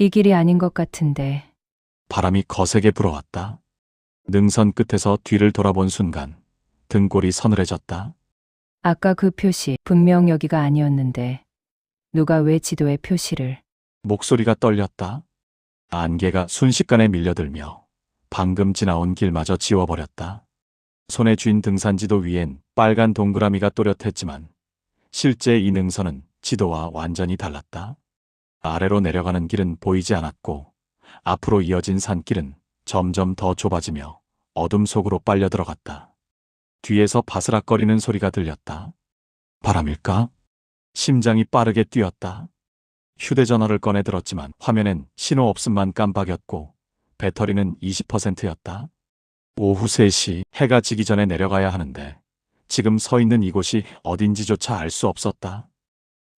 이 길이 아닌 것 같은데. 바람이 거세게 불어왔다. 능선 끝에서 뒤를 돌아본 순간 등골이 서늘해졌다. 아까 그 표시 분명 여기가 아니었는데 누가 왜 지도에 표시를. 목소리가 떨렸다. 안개가 순식간에 밀려들며 방금 지나온 길마저 지워버렸다. 손에 쥔 등산지도 위엔 빨간 동그라미가 또렷했지만 실제 이 능선은 지도와 완전히 달랐다. 아래로 내려가는 길은 보이지 않았고 앞으로 이어진 산길은 점점 더 좁아지며 어둠 속으로 빨려 들어갔다. 뒤에서 바스락거리는 소리가 들렸다. 바람일까? 심장이 빠르게 뛰었다. 휴대전화를 꺼내 들었지만 화면엔 신호 없음만 깜빡였고 배터리는 20%였다. 오후 3시 해가 지기 전에 내려가야 하는데 지금 서 있는 이곳이 어딘지조차 알 수 없었다.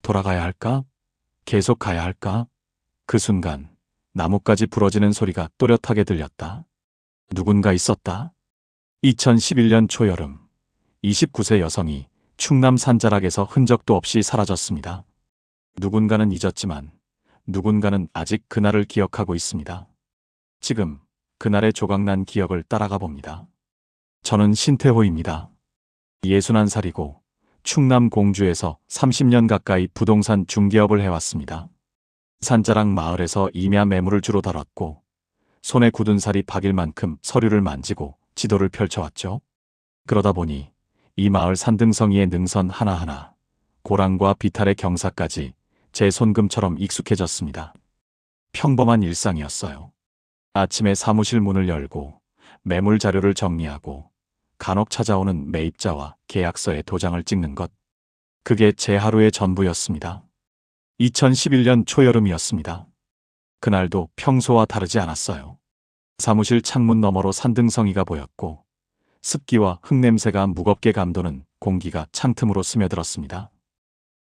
돌아가야 할까? 계속 가야 할까? 그 순간 나뭇가지 부러지는 소리가 또렷하게 들렸다. 누군가 있었다. 2011년 초여름 29세 여성이 충남 산자락에서 흔적도 없이 사라졌습니다. 누군가는 잊었지만 누군가는 아직 그날을 기억하고 있습니다. 지금 그날의 조각난 기억을 따라가 봅니다. 저는 신태호입니다. 61살이고 충남 공주에서 30년 가까이 부동산 중개업을 해왔습니다. 산자락 마을에서 임야 매물을 주로 다뤘고 손에 굳은 살이 박일 만큼 서류를 만지고 지도를 펼쳐왔죠. 그러다 보니 이 마을 산등성이의 능선 하나하나, 고랑과 비탈의 경사까지 제 손금처럼 익숙해졌습니다. 평범한 일상이었어요. 아침에 사무실 문을 열고 매물 자료를 정리하고 간혹 찾아오는 매입자와 계약서에 도장을 찍는 것. 그게 제 하루의 전부였습니다. 2011년 초여름이었습니다. 그날도 평소와 다르지 않았어요. 사무실 창문 너머로 산등성이가 보였고 습기와 흙냄새가 무겁게 감도는 공기가 창틈으로 스며들었습니다.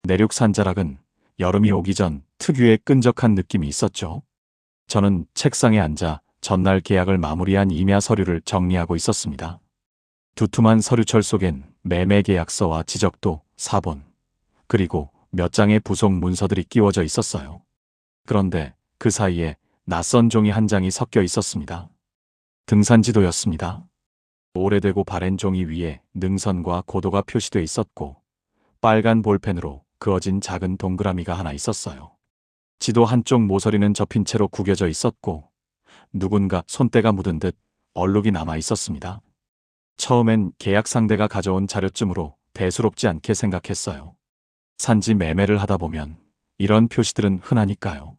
내륙 산자락은 여름이 오기 전 특유의 끈적한 느낌이 있었죠. 저는 책상에 앉아 전날 계약을 마무리한 임야 서류를 정리하고 있었습니다. 두툼한 서류철 속엔 매매 계약서와 지적도, 사본, 그리고 몇 장의 부속 문서들이 끼워져 있었어요. 그런데 그 사이에 낯선 종이 한 장이 섞여 있었습니다. 등산지도였습니다. 오래되고 바랜 종이 위에 능선과 고도가 표시돼 있었고 빨간 볼펜으로 그어진 작은 동그라미가 하나 있었어요. 지도 한쪽 모서리는 접힌 채로 구겨져 있었고 누군가 손때가 묻은 듯 얼룩이 남아 있었습니다. 처음엔 계약 상대가 가져온 자료쯤으로 대수롭지 않게 생각했어요. 산지 매매를 하다 보면 이런 표시들은 흔하니까요.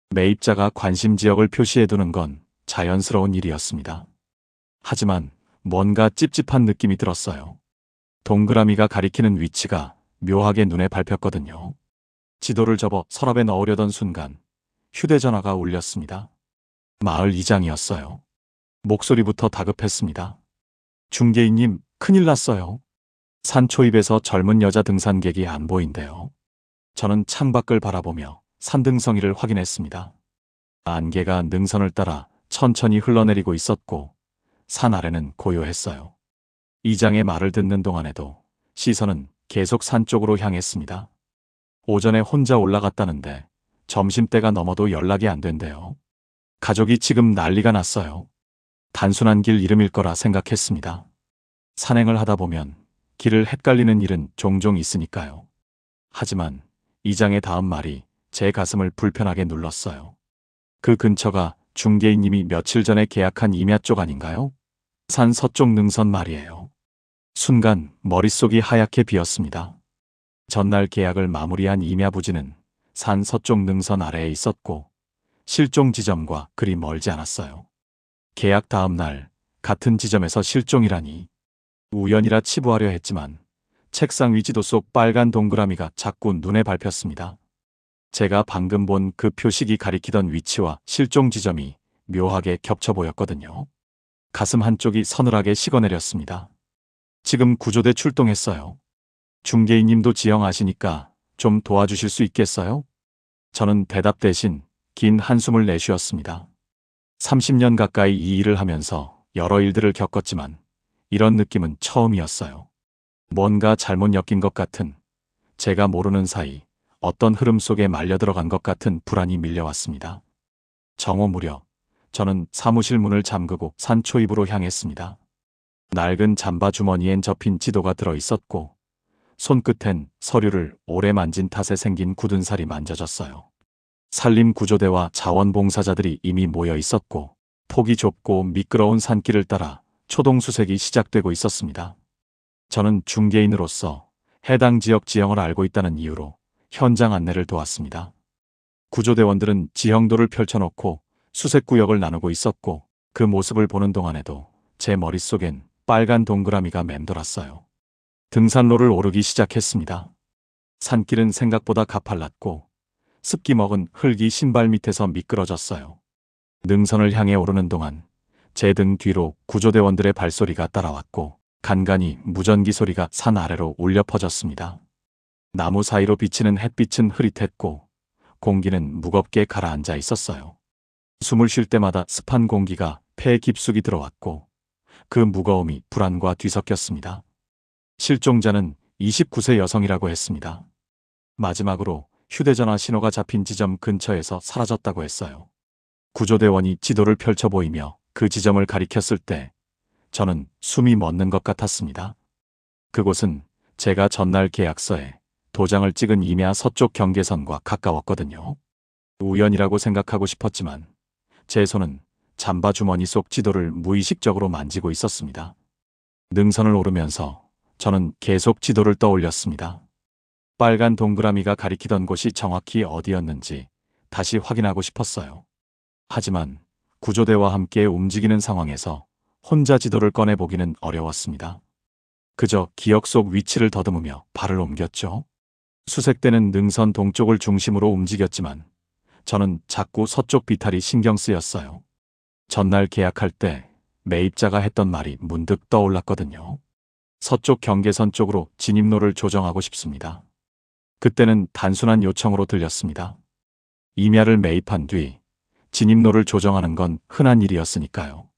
매입자가 관심 지역을 표시해두는 건 자연스러운 일이었습니다. 하지만 뭔가 찝찝한 느낌이 들었어요. 동그라미가 가리키는 위치가 묘하게 눈에 밟혔거든요. 지도를 접어 서랍에 넣으려던 순간 휴대전화가 울렸습니다. 마을 이장이었어요. 목소리부터 다급했습니다. 중개인님, 큰일 났어요. 산 초입에서 젊은 여자 등산객이 안 보인대요. 저는 창밖을 바라보며 산등성이를 확인했습니다. 안개가 능선을 따라 천천히 흘러내리고 있었고 산 아래는 고요했어요. 이장의 말을 듣는 동안에도 시선은 계속 산 쪽으로 향했습니다. 오전에 혼자 올라갔다는데 점심때가 넘어도 연락이 안 된대요. 가족이 지금 난리가 났어요. 단순한 길 이름일 거라 생각했습니다. 산행을 하다 보면 길을 헷갈리는 일은 종종 있으니까요. 하지만 이장의 다음 말이 제 가슴을 불편하게 눌렀어요. 그 근처가 중개인님이 며칠 전에 계약한 임야 쪽 아닌가요? 산 서쪽 능선 말이에요. 순간 머릿속이 하얗게 비었습니다. 전날 계약을 마무리한 임야 부지는 산 서쪽 능선 아래에 있었고 실종 지점과 그리 멀지 않았어요. 계약 다음 날 같은 지점에서 실종이라니. 우연이라 치부하려 했지만 책상 위 지도 속 빨간 동그라미가 자꾸 눈에 밟혔습니다. 제가 방금 본 그 표식이 가리키던 위치와 실종 지점이 묘하게 겹쳐 보였거든요. 가슴 한쪽이 서늘하게 식어내렸습니다. 지금 구조대 출동했어요. 중개인님도 지형 아시니까 좀 도와주실 수 있겠어요? 저는 대답 대신 긴 한숨을 내쉬었습니다. 30년 가까이 이 일을 하면서 여러 일들을 겪었지만 이런 느낌은 처음이었어요. 뭔가 잘못 엮인 것 같은, 제가 모르는 사이 어떤 흐름 속에 말려 들어간 것 같은 불안이 밀려왔습니다. 정오 무렵 저는 사무실 문을 잠그고 산초입으로 향했습니다. 낡은 잠바 주머니엔 접힌 지도가 들어 있었고 손끝엔 서류를 오래 만진 탓에 생긴 굳은 살이 만져졌어요. 산림구조대와 자원봉사자들이 이미 모여 있었고 폭이 좁고 미끄러운 산길을 따라 초동수색이 시작되고 있었습니다. 저는 중개인으로서 해당 지역 지형을 알고 있다는 이유로 현장 안내를 도왔습니다. 구조대원들은 지형도를 펼쳐놓고 수색구역을 나누고 있었고 그 모습을 보는 동안에도 제 머릿속엔 빨간 동그라미가 맴돌았어요. 등산로를 오르기 시작했습니다. 산길은 생각보다 가팔랐고 습기 먹은 흙이 신발 밑에서 미끄러졌어요. 능선을 향해 오르는 동안 제 등 뒤로 구조대원들의 발소리가 따라왔고 간간히 무전기 소리가 산 아래로 울려 퍼졌습니다. 나무 사이로 비치는 햇빛은 흐릿했고 공기는 무겁게 가라앉아 있었어요. 숨을 쉴 때마다 습한 공기가 폐에 깊숙이 들어왔고 그 무거움이 불안과 뒤섞였습니다. 실종자는 29세 여성이라고 했습니다. 마지막으로 휴대전화 신호가 잡힌 지점 근처에서 사라졌다고 했어요. 구조대원이 지도를 펼쳐 보이며 그 지점을 가리켰을 때 저는 숨이 멎는 것 같았습니다. 그곳은 제가 전날 계약서에 도장을 찍은 임야 서쪽 경계선과 가까웠거든요. 우연이라고 생각하고 싶었지만 제 손은 잠바 주머니 속 지도를 무의식적으로 만지고 있었습니다. 능선을 오르면서 저는 계속 지도를 떠올렸습니다. 빨간 동그라미가 가리키던 곳이 정확히 어디였는지 다시 확인하고 싶었어요. 하지만 구조대와 함께 움직이는 상황에서 혼자 지도를 꺼내보기는 어려웠습니다. 그저 기억 속 위치를 더듬으며 발을 옮겼죠. 수색대는 능선 동쪽을 중심으로 움직였지만 저는 자꾸 서쪽 비탈이 신경 쓰였어요. 전날 계약할 때 매입자가 했던 말이 문득 떠올랐거든요. 서쪽 경계선 쪽으로 진입로를 조정하고 싶습니다. 그때는 단순한 요청으로 들렸습니다. 임야를 매입한 뒤 진입로를 조정하는 건 흔한 일이었으니까요.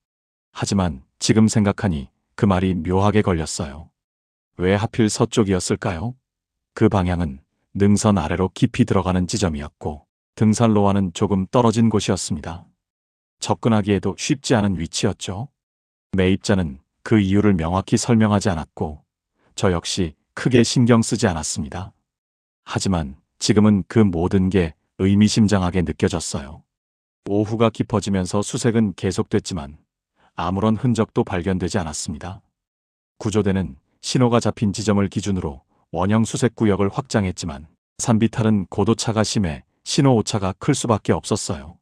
하지만 지금 생각하니 그 말이 묘하게 걸렸어요. 왜 하필 서쪽이었을까요? 그 방향은 능선 아래로 깊이 들어가는 지점이었고 등산로와는 조금 떨어진 곳이었습니다. 접근하기에도 쉽지 않은 위치였죠. 매입자는 그 이유를 명확히 설명하지 않았고 저 역시 크게 신경 쓰지 않았습니다. 하지만 지금은 그 모든 게 의미심장하게 느껴졌어요. 오후가 깊어지면서 수색은 계속됐지만 아무런 흔적도 발견되지 않았습니다. 구조대는 신호가 잡힌 지점을 기준으로 원형 수색구역을 확장했지만 산비탈은 고도차가 심해 신호 오차가 클 수밖에 없었어요.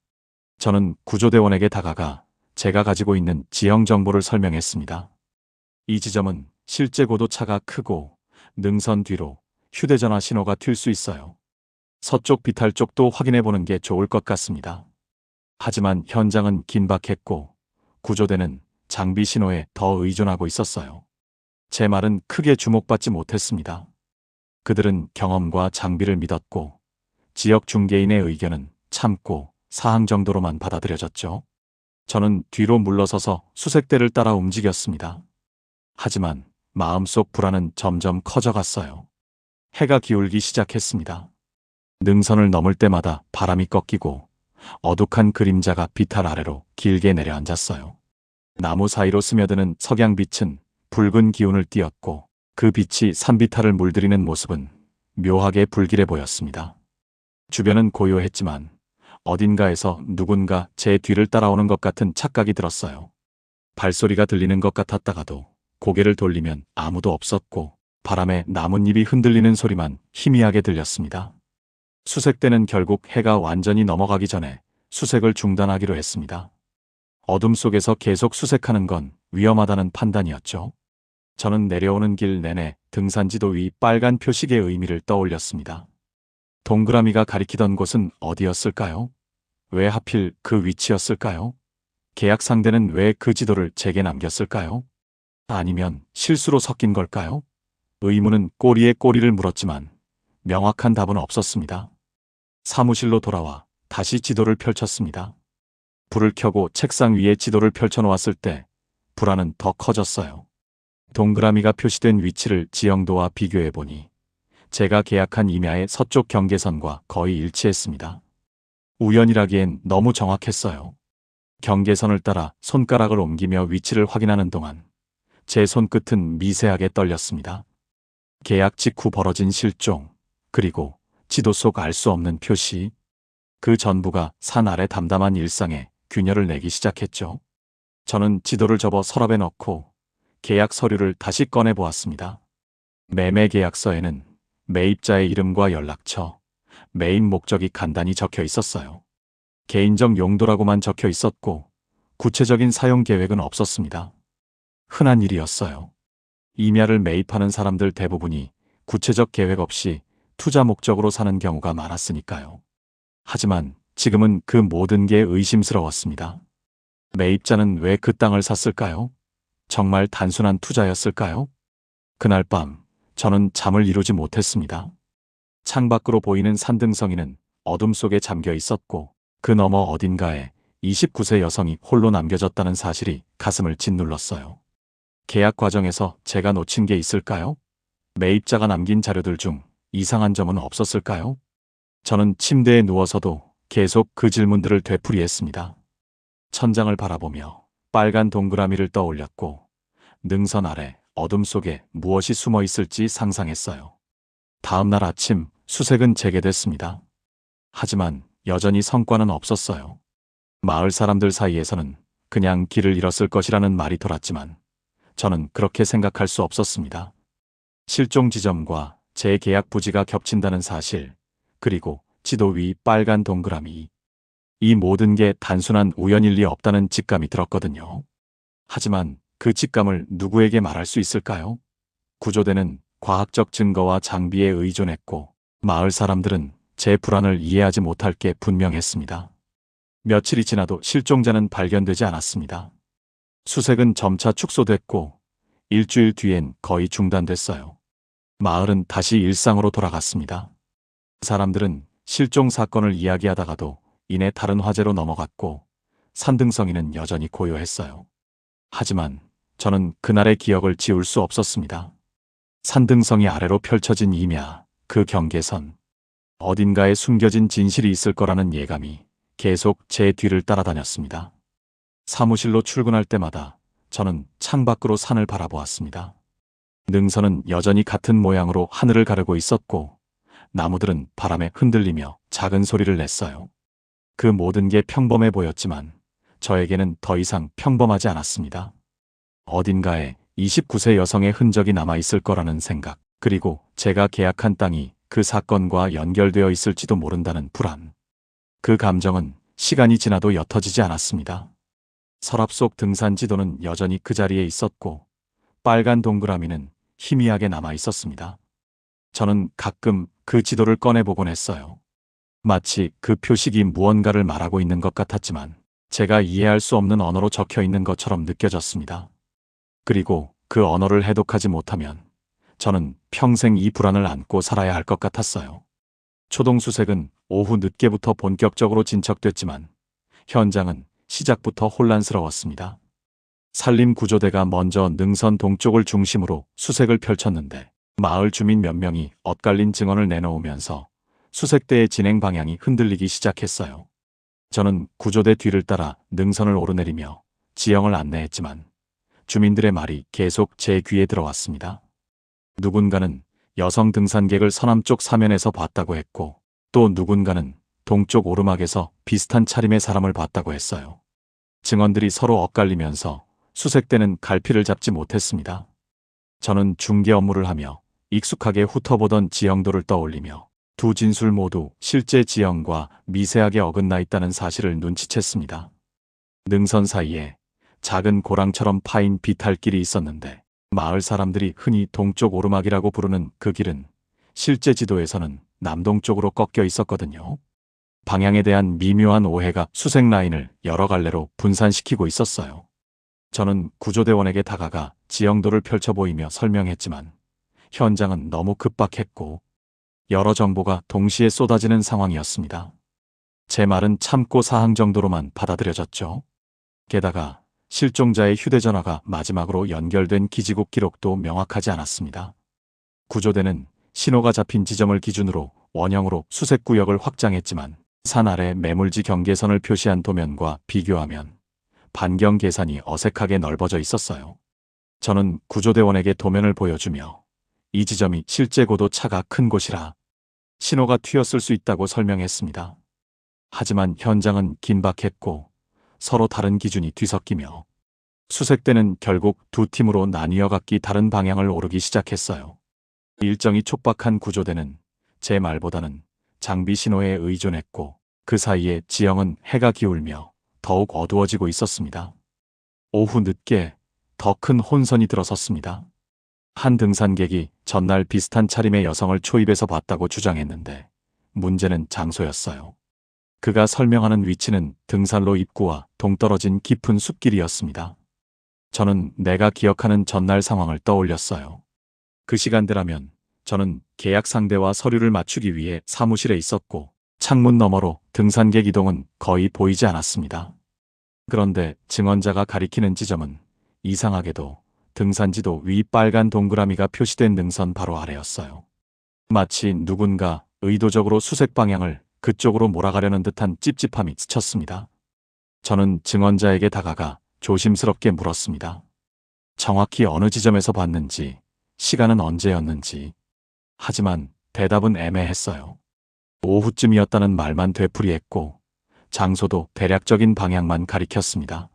저는 구조대원에게 다가가 제가 가지고 있는 지형 정보를 설명했습니다. 이 지점은 실제 고도차가 크고 능선 뒤로 휴대전화 신호가 튈 수 있어요. 서쪽 비탈 쪽도 확인해 보는 게 좋을 것 같습니다. 하지만 현장은 긴박했고 구조대는 장비 신호에 더 의존하고 있었어요. 제 말은 크게 주목받지 못했습니다. 그들은 경험과 장비를 믿었고 지역 중개인의 의견은 참고 사항 정도로만 받아들여졌죠. 저는 뒤로 물러서서 수색대를 따라 움직였습니다. 하지만 마음속 불안은 점점 커져갔어요. 해가 기울기 시작했습니다. 능선을 넘을 때마다 바람이 꺾이고 어둑한 그림자가 비탈 아래로 길게 내려앉았어요. 나무 사이로 스며드는 석양빛은 붉은 기운을 띠었고 그 빛이 산비탈을 물들이는 모습은 묘하게 불길해 보였습니다. 주변은 고요했지만 어딘가에서 누군가 제 뒤를 따라오는 것 같은 착각이 들었어요. 발소리가 들리는 것 같았다가도 고개를 돌리면 아무도 없었고 바람에 나뭇잎이 흔들리는 소리만 희미하게 들렸습니다. 수색대는 결국 해가 완전히 넘어가기 전에 수색을 중단하기로 했습니다. 어둠 속에서 계속 수색하는 건 위험하다는 판단이었죠. 저는 내려오는 길 내내 등산지도 위 빨간 표식의 의미를 떠올렸습니다. 동그라미가 가리키던 곳은 어디였을까요? 왜 하필 그 위치였을까요? 계약 상대는 왜 그 지도를 제게 남겼을까요? 아니면 실수로 섞인 걸까요? 의문은 꼬리에 꼬리를 물었지만 명확한 답은 없었습니다. 사무실로 돌아와 다시 지도를 펼쳤습니다. 불을 켜고 책상 위에 지도를 펼쳐놓았을 때 불안은 더 커졌어요. 동그라미가 표시된 위치를 지형도와 비교해보니 제가 계약한 임야의 서쪽 경계선과 거의 일치했습니다. 우연이라기엔 너무 정확했어요. 경계선을 따라 손가락을 옮기며 위치를 확인하는 동안 제 손끝은 미세하게 떨렸습니다. 계약 직후 벌어진 실종, 그리고 지도 속 알 수 없는 표시, 그 전부가 산 아래 담담한 일상에 균열을 내기 시작했죠. 저는 지도를 접어 서랍에 넣고 계약 서류를 다시 꺼내 보았습니다. 매매 계약서에는 매입자의 이름과 연락처, 매입 목적이 간단히 적혀 있었어요. 개인적 용도라고만 적혀 있었고 구체적인 사용 계획은 없었습니다. 흔한 일이었어요. 임야를 매입하는 사람들 대부분이 구체적 계획 없이 투자 목적으로 사는 경우가 많았으니까요. 하지만 지금은 그 모든 게 의심스러웠습니다. 매입자는 왜 그 땅을 샀을까요? 정말 단순한 투자였을까요? 그날 밤 저는 잠을 이루지 못했습니다. 창밖으로 보이는 산등성이는 어둠 속에 잠겨 있었고 그 너머 어딘가에 29세 여성이 홀로 남겨졌다는 사실이 가슴을 짓눌렀어요. 계약 과정에서 제가 놓친 게 있을까요? 매입자가 남긴 자료들 중 이상한 점은 없었을까요? 저는 침대에 누워서도 계속 그 질문들을 되풀이했습니다. 천장을 바라보며 빨간 동그라미를 떠올렸고 능선 아래 어둠 속에 무엇이 숨어 있을지 상상했어요. 다음 날 아침 수색은 재개됐습니다. 하지만 여전히 성과는 없었어요. 마을 사람들 사이에서는 그냥 길을 잃었을 것이라는 말이 돌았지만 저는 그렇게 생각할 수 없었습니다. 실종 지점과 제 계약 부지가 겹친다는 사실, 그리고 지도 위 빨간 동그라미, 이 모든 게 단순한 우연일 리 없다는 직감이 들었거든요. 하지만 그 직감을 누구에게 말할 수 있을까요? 구조대는 과학적 증거와 장비에 의존했고 마을 사람들은 제 불안을 이해하지 못할 게 분명했습니다. 며칠이 지나도 실종자는 발견되지 않았습니다. 수색은 점차 축소됐고 일주일 뒤엔 거의 중단됐어요. 마을은 다시 일상으로 돌아갔습니다. 사람들은 실종 사건을 이야기하다가도 이내 다른 화제로 넘어갔고 산등성이는 여전히 고요했어요. 하지만 저는 그날의 기억을 지울 수 없었습니다. 산등성이 아래로 펼쳐진 임야, 그 경계선, 어딘가에 숨겨진 진실이 있을 거라는 예감이 계속 제 뒤를 따라다녔습니다. 사무실로 출근할 때마다 저는 창밖으로 산을 바라보았습니다. 능선은 여전히 같은 모양으로 하늘을 가르고 있었고 나무들은 바람에 흔들리며 작은 소리를 냈어요. 그 모든 게 평범해 보였지만 저에게는 더 이상 평범하지 않았습니다. 어딘가에 29세 여성의 흔적이 남아있을 거라는 생각, 그리고 제가 계약한 땅이 그 사건과 연결되어 있을지도 모른다는 불안. 그 감정은 시간이 지나도 옅어지지 않았습니다. 서랍 속 등산 지도는 여전히 그 자리에 있었고 빨간 동그라미는 희미하게 남아 있었습니다. 저는 가끔 그 지도를 꺼내보곤 했어요. 마치 그 표식이 무언가를 말하고 있는 것 같았지만 제가 이해할 수 없는 언어로 적혀 있는 것처럼 느껴졌습니다. 그리고 그 언어를 해독하지 못하면 저는 평생 이 불안을 안고 살아야 할 것 같았어요. 초동수색은 오후 늦게부터 본격적으로 진척됐지만 현장은 시작부터 혼란스러웠습니다. 산림구조대가 먼저 능선 동쪽을 중심으로 수색을 펼쳤는데 마을 주민 몇 명이 엇갈린 증언을 내놓으면서 수색대의 진행 방향이 흔들리기 시작했어요. 저는 구조대 뒤를 따라 능선을 오르내리며 지형을 안내했지만 주민들의 말이 계속 제 귀에 들어왔습니다. 누군가는 여성 등산객을 서남쪽 사면에서 봤다고 했고 또 누군가는 동쪽 오르막에서 비슷한 차림의 사람을 봤다고 했어요. 증언들이 서로 엇갈리면서 수색대는 갈피를 잡지 못했습니다. 저는 중개 업무를 하며 익숙하게 훑어보던 지형도를 떠올리며 두 진술 모두 실제 지형과 미세하게 어긋나 있다는 사실을 눈치챘습니다. 능선 사이에 작은 고랑처럼 파인 비탈길이 있었는데 마을 사람들이 흔히 동쪽 오르막이라고 부르는 그 길은 실제 지도에서는 남동쪽으로 꺾여 있었거든요. 방향에 대한 미묘한 오해가 수색 라인을 여러 갈래로 분산시키고 있었어요. 저는 구조대원에게 다가가 지형도를 펼쳐 보이며 설명했지만 현장은 너무 급박했고 여러 정보가 동시에 쏟아지는 상황이었습니다. 제 말은 참고 사항 정도로만 받아들여졌죠. 게다가 실종자의 휴대전화가 마지막으로 연결된 기지국 기록도 명확하지 않았습니다. 구조대는 신호가 잡힌 지점을 기준으로 원형으로 수색구역을 확장했지만 산 아래 매물지 경계선을 표시한 도면과 비교하면 반경 계산이 어색하게 넓어져 있었어요. 저는 구조대원에게 도면을 보여주며 이 지점이 실제 고도 차가 큰 곳이라 신호가 튀었을 수 있다고 설명했습니다. 하지만 현장은 긴박했고 서로 다른 기준이 뒤섞이며 수색대는 결국 두 팀으로 나뉘어 각기 다른 방향을 오르기 시작했어요. 일정이 촉박한 구조대는 제 말보다는 장비 신호에 의존했고 그 사이에 지형은 해가 기울며 더욱 어두워지고 있었습니다. 오후 늦게 더 큰 혼선이 들어섰습니다. 한 등산객이 전날 비슷한 차림의 여성을 초입에서 봤다고 주장했는데 문제는 장소였어요. 그가 설명하는 위치는 등산로 입구와 동떨어진 깊은 숲길이었습니다. 저는 내가 기억하는 전날 상황을 떠올렸어요. 그 시간대라면 저는 계약 상대와 서류를 맞추기 위해 사무실에 있었고 창문 너머로 등산객 이동은 거의 보이지 않았습니다. 그런데 증언자가 가리키는 지점은 이상하게도 등산지도 위 빨간 동그라미가 표시된 능선 바로 아래였어요. 마치 누군가 의도적으로 수색 방향을 그쪽으로 몰아가려는 듯한 찝찝함이 스쳤습니다. 저는 증언자에게 다가가 조심스럽게 물었습니다. 정확히 어느 지점에서 봤는지, 시간은 언제였는지. 하지만 대답은 애매했어요. 오후쯤이었다는 말만 되풀이했고 장소도 대략적인 방향만 가리켰습니다.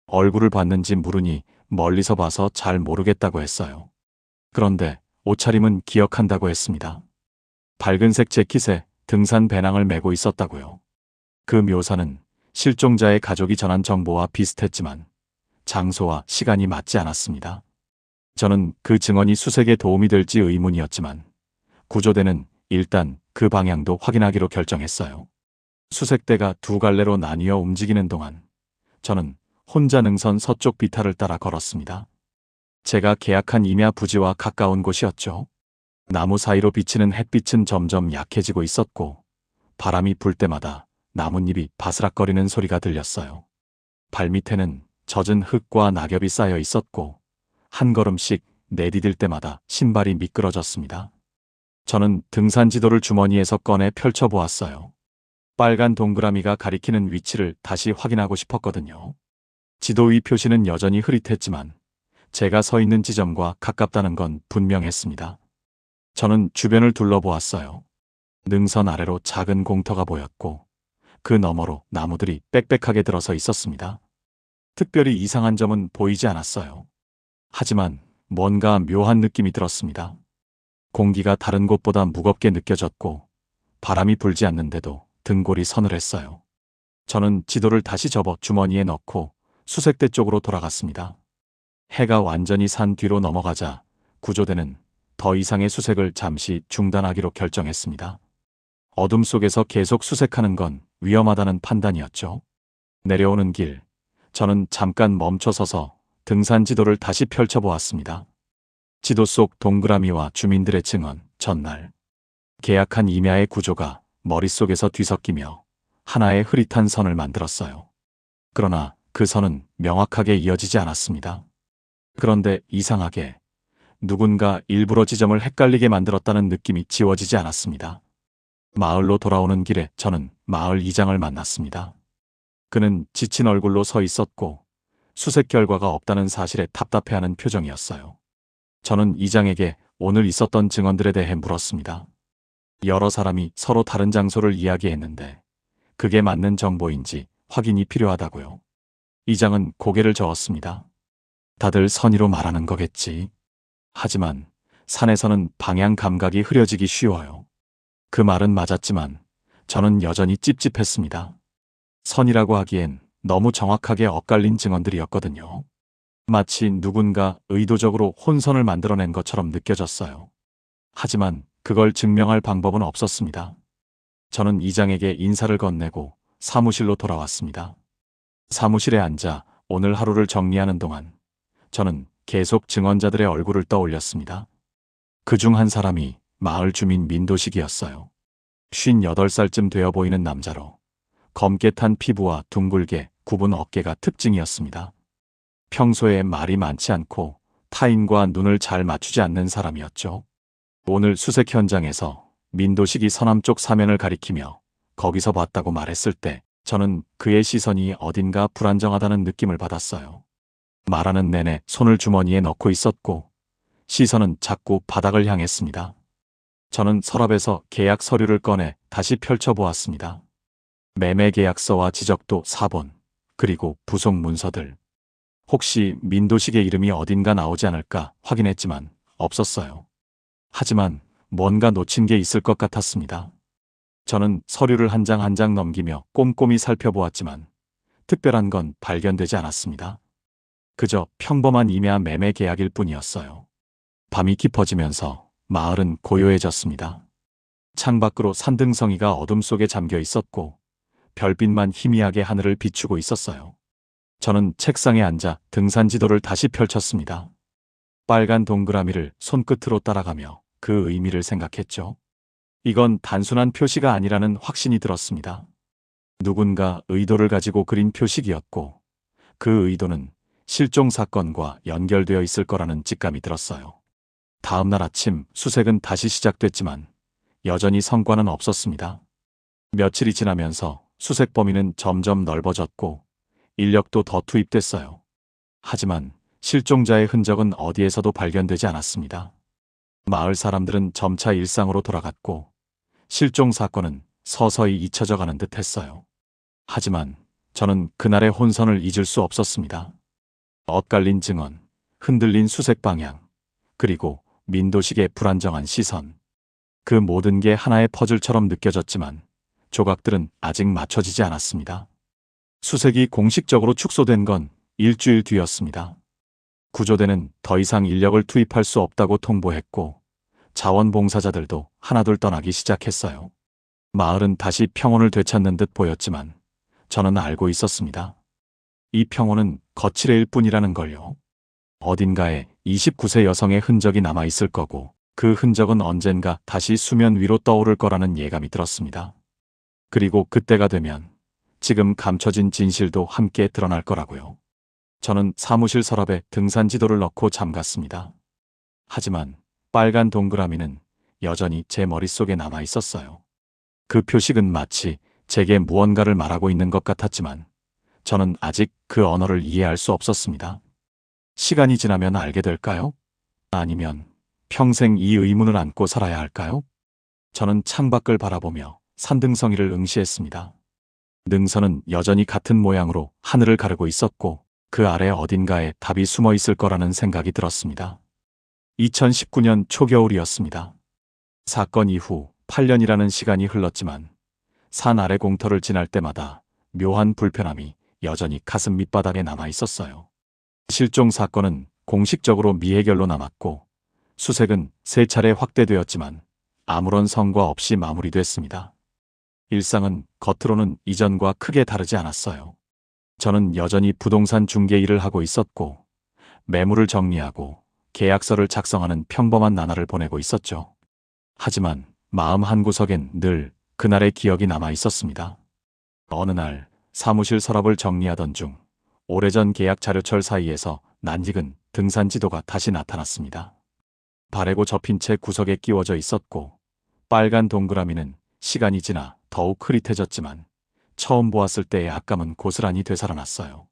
얼굴을 봤는지 물으니 멀리서 봐서 잘 모르겠다고 했어요. 그런데 옷차림은 기억한다고 했습니다. 밝은색 재킷에 등산 배낭을 메고 있었다고요. 그 묘사는 실종자의 가족이 전한 정보와 비슷했지만 장소와 시간이 맞지 않았습니다. 저는 그 증언이 수색에 도움이 될지 의문이었지만 구조대는 일단 그 방향도 확인하기로 결정했어요. 수색대가 두 갈래로 나뉘어 움직이는 동안 저는 혼자 능선 서쪽 비탈을 따라 걸었습니다. 제가 계약한 임야 부지와 가까운 곳이었죠. 나무 사이로 비치는 햇빛은 점점 약해지고 있었고 바람이 불 때마다 나뭇잎이 바스락거리는 소리가 들렸어요. 발밑에는 젖은 흙과 낙엽이 쌓여 있었고 한 걸음씩 내디딜 때마다 신발이 미끄러졌습니다. 저는 등산 지도를 주머니에서 꺼내 펼쳐보았어요. 빨간 동그라미가 가리키는 위치를 다시 확인하고 싶었거든요. 지도 위 표시는 여전히 흐릿했지만 제가 서 있는 지점과 가깝다는 건 분명했습니다. 저는 주변을 둘러보았어요. 능선 아래로 작은 공터가 보였고 그 너머로 나무들이 빽빽하게 들어서 있었습니다. 특별히 이상한 점은 보이지 않았어요. 하지만 뭔가 묘한 느낌이 들었습니다. 공기가 다른 곳보다 무겁게 느껴졌고 바람이 불지 않는데도 등골이 서늘했어요. 저는 지도를 다시 접어 주머니에 넣고 수색대 쪽으로 돌아갔습니다. 해가 완전히 산 뒤로 넘어가자 구조대는 더 이상의 수색을 잠시 중단하기로 결정했습니다. 어둠 속에서 계속 수색하는 건 위험하다는 판단이었죠. 내려오는 길, 저는 잠깐 멈춰서서 등산 지도를 다시 펼쳐보았습니다. 지도 속 동그라미와 주민들의 증언, 전날 계약한 임야의 구조가 머릿속에서 뒤섞이며 하나의 흐릿한 선을 만들었어요. 그러나 그 선은 명확하게 이어지지 않았습니다. 그런데 이상하게 누군가 일부러 지점을 헷갈리게 만들었다는 느낌이 지워지지 않았습니다. 마을로 돌아오는 길에 저는 마을 이장을 만났습니다. 그는 지친 얼굴로 서 있었고 수색 결과가 없다는 사실에 답답해하는 표정이었어요. 저는 이장에게 오늘 있었던 증언들에 대해 물었습니다. 여러 사람이 서로 다른 장소를 이야기했는데 그게 맞는 정보인지 확인이 필요하다고요. 이장은 고개를 저었습니다. 다들 선의로 말하는 거겠지. 하지만 산에서는 방향 감각이 흐려지기 쉬워요. 그 말은 맞았지만 저는 여전히 찝찝했습니다. 선이라고 하기엔 너무 정확하게 엇갈린 증언들이었거든요. 마치 누군가 의도적으로 혼선을 만들어낸 것처럼 느껴졌어요. 하지만 그걸 증명할 방법은 없었습니다. 저는 이장에게 인사를 건네고 사무실로 돌아왔습니다. 사무실에 앉아 오늘 하루를 정리하는 동안 저는 계속 증언자들의 얼굴을 떠올렸습니다. 그중 한 사람이 마을 주민 민도식이었어요. 58살쯤 되어 보이는 남자로 검게 탄 피부와 둥글게 굽은 어깨가 특징이었습니다. 평소에 말이 많지 않고 타인과 눈을 잘 맞추지 않는 사람이었죠. 오늘 수색 현장에서 민도식이 서남쪽 사면을 가리키며 거기서 봤다고 말했을 때 저는 그의 시선이 어딘가 불안정하다는 느낌을 받았어요. 말하는 내내 손을 주머니에 넣고 있었고 시선은 자꾸 바닥을 향했습니다. 저는 서랍에서 계약 서류를 꺼내 다시 펼쳐보았습니다. 매매 계약서와 지적도 사본, 그리고 부속 문서들. 혹시 민도식의 이름이 어딘가 나오지 않을까 확인했지만 없었어요. 하지만 뭔가 놓친 게 있을 것 같았습니다. 저는 서류를 한 장 한 장 넘기며 꼼꼼히 살펴보았지만 특별한 건 발견되지 않았습니다. 그저 평범한 임야 매매 계약일 뿐이었어요. 밤이 깊어지면서 마을은 고요해졌습니다. 창밖으로 산등성이가 어둠 속에 잠겨 있었고 별빛만 희미하게 하늘을 비추고 있었어요. 저는 책상에 앉아 등산 지도를 다시 펼쳤습니다. 빨간 동그라미를 손끝으로 따라가며 그 의미를 생각했죠. 이건 단순한 표시가 아니라는 확신이 들었습니다. 누군가 의도를 가지고 그린 표식이었고 그 의도는 실종 사건과 연결되어 있을 거라는 직감이 들었어요. 다음 날 아침 수색은 다시 시작됐지만 여전히 성과는 없었습니다. 며칠이 지나면서 수색 범위는 점점 넓어졌고 인력도 더 투입됐어요. 하지만 실종자의 흔적은 어디에서도 발견되지 않았습니다. 마을 사람들은 점차 일상으로 돌아갔고 실종 사건은 서서히 잊혀져 가는 듯 했어요. 하지만 저는 그날의 혼선을 잊을 수 없었습니다. 엇갈린 증언, 흔들린 수색 방향, 그리고 민도식의 불안정한 시선. 그 모든 게 하나의 퍼즐처럼 느껴졌지만 조각들은 아직 맞춰지지 않았습니다. 수색이 공식적으로 축소된 건 일주일 뒤였습니다. 구조대는 더 이상 인력을 투입할 수 없다고 통보했고 자원봉사자들도 하나둘 떠나기 시작했어요. 마을은 다시 평온을 되찾는 듯 보였지만 저는 알고 있었습니다. 이 평온은 거칠애일 뿐이라는 걸요. 어딘가에 29세 여성의 흔적이 남아있을 거고 그 흔적은 언젠가 다시 수면 위로 떠오를 거라는 예감이 들었습니다. 그리고 그때가 되면 지금 감춰진 진실도 함께 드러날 거라고요. 저는 사무실 서랍에 등산 지도를 넣고 잠갔습니다. 하지만 빨간 동그라미는 여전히 제 머릿속에 남아 있었어요. 그 표식은 마치 제게 무언가를 말하고 있는 것 같았지만 저는 아직 그 언어를 이해할 수 없었습니다. 시간이 지나면 알게 될까요? 아니면 평생 이 의문을 안고 살아야 할까요? 저는 창밖을 바라보며 산등성이를 응시했습니다. 능선은 여전히 같은 모양으로 하늘을 가르고 있었고 그 아래 어딘가에 답이 숨어 있을 거라는 생각이 들었습니다. 2019년 초겨울이었습니다. 사건 이후 8년이라는 시간이 흘렀지만 산 아래 공터를 지날 때마다 묘한 불편함이 여전히 가슴 밑바닥에 남아 있었어요. 실종 사건은 공식적으로 미해결로 남았고 수색은 3차례 확대되었지만 아무런 성과 없이 마무리됐습니다. 일상은 겉으로는 이전과 크게 다르지 않았어요. 저는 여전히 부동산 중개 일을 하고 있었고 매물을 정리하고 계약서를 작성하는 평범한 나날을 보내고 있었죠. 하지만 마음 한구석엔 늘 그날의 기억이 남아 있었습니다. 어느 날 사무실 서랍을 정리하던 중 오래전 계약 자료철 사이에서 낯익은 등산 지도가 다시 나타났습니다. 바래고 접힌 채 구석에 끼워져 있었고 빨간 동그라미는 시간이 지나 더욱 흐릿해졌지만 처음 보았을 때의 악감은 고스란히 되살아났어요.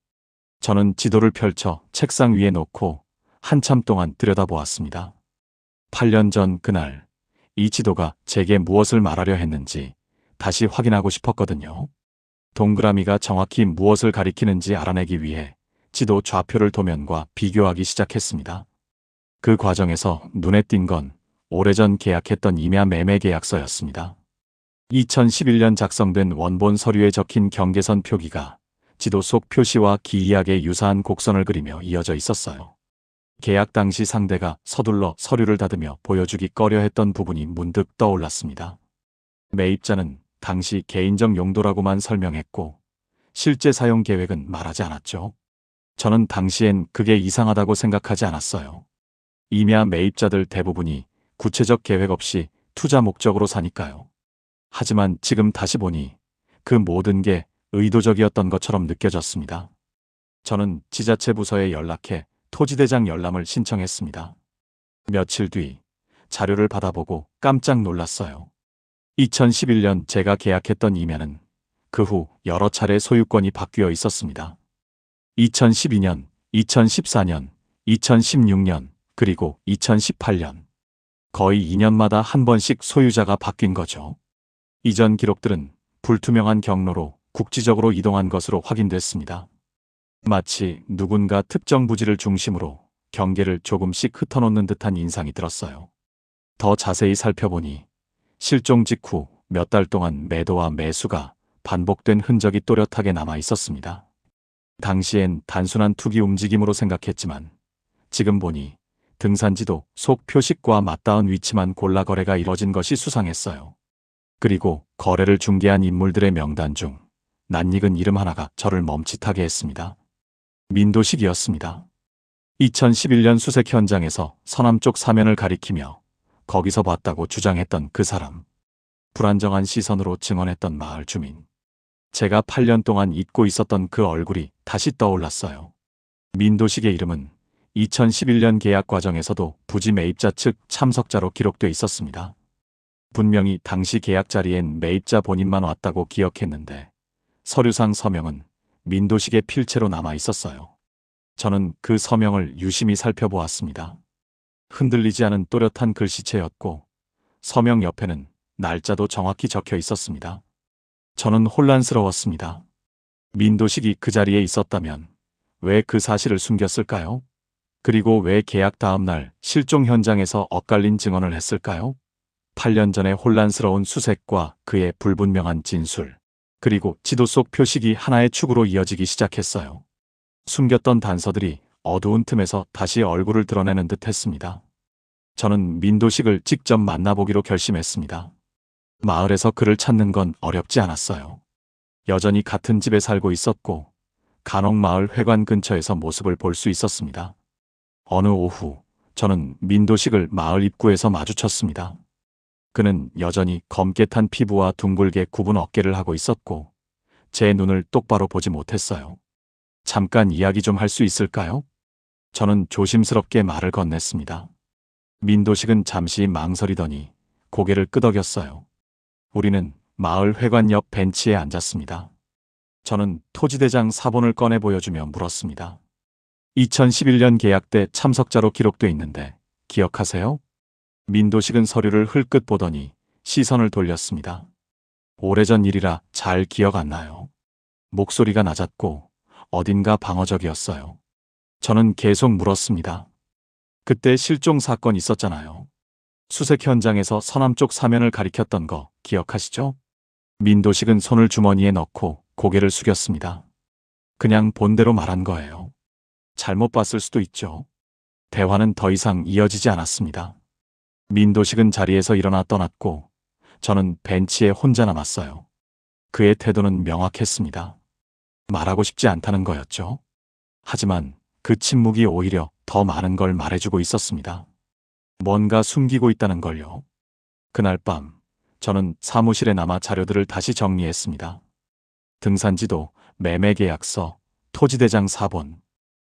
저는 지도를 펼쳐 책상 위에 놓고 한참 동안 들여다보았습니다. 8년 전 그날 이 지도가 제게 무엇을 말하려 했는지 다시 확인하고 싶었거든요. 동그라미가 정확히 무엇을 가리키는지 알아내기 위해 지도 좌표를 도면과 비교하기 시작했습니다. 그 과정에서 눈에 띈 건 오래전 계약했던 임야 매매 계약서였습니다. 2011년 작성된 원본 서류에 적힌 경계선 표기가 지도 속 표시와 기이하게 유사한 곡선을 그리며 이어져 있었어요. 계약 당시 상대가 서둘러 서류를 닫으며 보여주기 꺼려했던 부분이 문득 떠올랐습니다. 매입자는 당시 개인적 용도라고만 설명했고 실제 사용 계획은 말하지 않았죠. 저는 당시엔 그게 이상하다고 생각하지 않았어요. 임야 매입자들 대부분이 구체적 계획 없이 투자 목적으로 사니까요. 하지만 지금 다시 보니 그 모든 게 의도적이었던 것처럼 느껴졌습니다. 저는 지자체 부서에 연락해 토지대장 열람을 신청했습니다. 며칠 뒤 자료를 받아보고 깜짝 놀랐어요. 2011년 제가 계약했던 이면은 그 후 여러 차례 소유권이 바뀌어 있었습니다. 2012년, 2014년, 2016년, 그리고 2018년. 거의 2년마다 한 번씩 소유자가 바뀐 거죠. 이전 기록들은 불투명한 경로로 국지적으로 이동한 것으로 확인됐습니다. 마치 누군가 특정 부지를 중심으로 경계를 조금씩 흩어놓는 듯한 인상이 들었어요. 더 자세히 살펴보니 실종 직후 몇 달 동안 매도와 매수가 반복된 흔적이 또렷하게 남아 있었습니다. 당시엔 단순한 투기 움직임으로 생각했지만 지금 보니 등산지도 속 표식과 맞닿은 위치만 골라 거래가 이뤄진 것이 수상했어요. 그리고 거래를 중개한 인물들의 명단 중 낯익은 이름 하나가 저를 멈칫하게 했습니다. 민도식이었습니다. 2011년 수색 현장에서 서남쪽 사면을 가리키며 거기서 봤다고 주장했던 그 사람. 불안정한 시선으로 증언했던 마을 주민. 제가 8년 동안 잊고 있었던 그 얼굴이 다시 떠올랐어요. 민도식의 이름은 2011년 계약 과정에서도 부지 매입자 측 참석자로 기록돼 있었습니다. 분명히 당시 계약 자리엔 매입자 본인만 왔다고 기억했는데 서류상 서명은 민도식의 필체로 남아 있었어요. 저는 그 서명을 유심히 살펴보았습니다. 흔들리지 않은 또렷한 글씨체였고 서명 옆에는 날짜도 정확히 적혀 있었습니다. 저는 혼란스러웠습니다. 민도식이 그 자리에 있었다면 왜 그 사실을 숨겼을까요? 그리고 왜 계약 다음 날 실종 현장에서 엇갈린 증언을 했을까요? 8년 전의 혼란스러운 수색과 그의 불분명한 진술, 그리고 지도 속 표식이 하나의 축으로 이어지기 시작했어요. 숨겼던 단서들이 어두운 틈에서 다시 얼굴을 드러내는 듯 했습니다. 저는 민도식을 직접 만나보기로 결심했습니다. 마을에서 그를 찾는 건 어렵지 않았어요. 여전히 같은 집에 살고 있었고 간혹 마을 회관 근처에서 모습을 볼 수 있었습니다. 어느 오후 저는 민도식을 마을 입구에서 마주쳤습니다. 그는 여전히 검게 탄 피부와 둥글게 굽은 어깨를 하고 있었고 제 눈을 똑바로 보지 못했어요. 잠깐 이야기 좀 할 수 있을까요? 저는 조심스럽게 말을 건넸습니다. 민도식은 잠시 망설이더니 고개를 끄덕였어요. 우리는 마을 회관 옆 벤치에 앉았습니다. 저는 토지대장 사본을 꺼내 보여주며 물었습니다. 2011년 계약 때 참석자로 기록돼 있는데 기억하세요? 민도식은 서류를 흘끗 보더니 시선을 돌렸습니다. 오래전 일이라 잘 기억 안 나요. 목소리가 낮았고 어딘가 방어적이었어요. 저는 계속 물었습니다. 그때 실종 사건 있었잖아요. 수색 현장에서 서남쪽 사면을 가리켰던 거 기억하시죠? 민도식은 손을 주머니에 넣고 고개를 숙였습니다. 그냥 본대로 말한 거예요. 잘못 봤을 수도 있죠. 대화는 더 이상 이어지지 않았습니다. 민도식은 자리에서 일어나 떠났고 저는 벤치에 혼자 남았어요. 그의 태도는 명확했습니다. 말하고 싶지 않다는 거였죠. 하지만 그 침묵이 오히려 더 많은 걸 말해주고 있었습니다. 뭔가 숨기고 있다는 걸요. 그날 밤 저는 사무실에 남아 자료들을 다시 정리했습니다. 등산지도, 매매계약서, 토지대장 사본.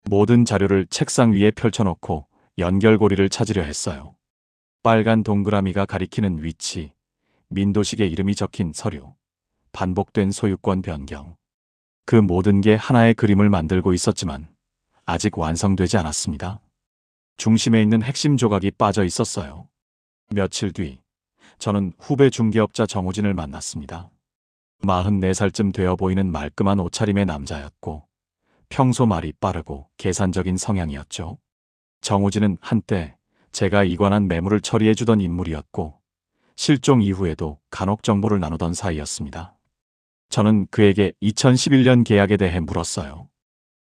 모든 자료를 책상 위에 펼쳐놓고 연결고리를 찾으려 했어요. 빨간 동그라미가 가리키는 위치, 민도식의 이름이 적힌 서류, 반복된 소유권 변경. 그 모든 게 하나의 그림을 만들고 있었지만 아직 완성되지 않았습니다. 중심에 있는 핵심 조각이 빠져 있었어요. 며칠 뒤 저는 후배 중개업자 정우진을 만났습니다. 44살쯤 되어 보이는 말끔한 옷차림의 남자였고 평소 말이 빠르고 계산적인 성향이었죠. 정우진은 한때 제가 이관한 매물을 처리해주던 인물이었고 실종 이후에도 간혹 정보를 나누던 사이였습니다. 저는 그에게 2011년 계약에 대해 물었어요.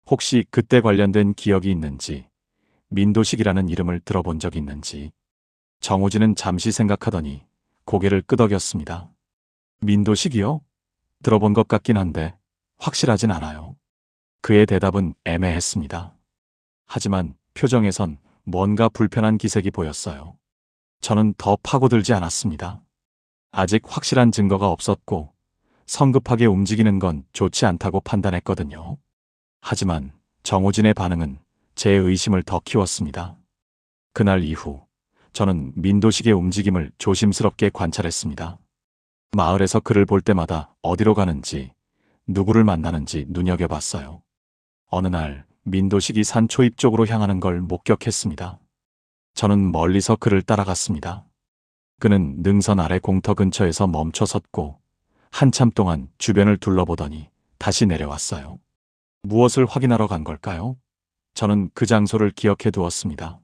혹시 그때 관련된 기억이 있는지, 민도식이라는 이름을 들어본 적 있는지. 정우진은 잠시 생각하더니 고개를 끄덕였습니다. 민도식이요? 들어본 것 같긴 한데 확실하진 않아요. 그의 대답은 애매했습니다. 하지만 표정에선 뭔가 불편한 기색이 보였어요. 저는 더 파고들지 않았습니다. 아직 확실한 증거가 없었고 성급하게 움직이는 건 좋지 않다고 판단했거든요. 하지만 정우진의 반응은 제 의심을 더 키웠습니다. 그날 이후 저는 민도식의 움직임을 조심스럽게 관찰했습니다. 마을에서 그를 볼 때마다 어디로 가는지, 누구를 만나는지 눈여겨봤어요. 어느 날 민도식이 산 초입 쪽으로 향하는 걸 목격했습니다. 저는 멀리서 그를 따라갔습니다. 그는 능선 아래 공터 근처에서 멈춰 섰고 한참 동안 주변을 둘러보더니 다시 내려왔어요. 무엇을 확인하러 간 걸까요? 저는 그 장소를 기억해 두었습니다.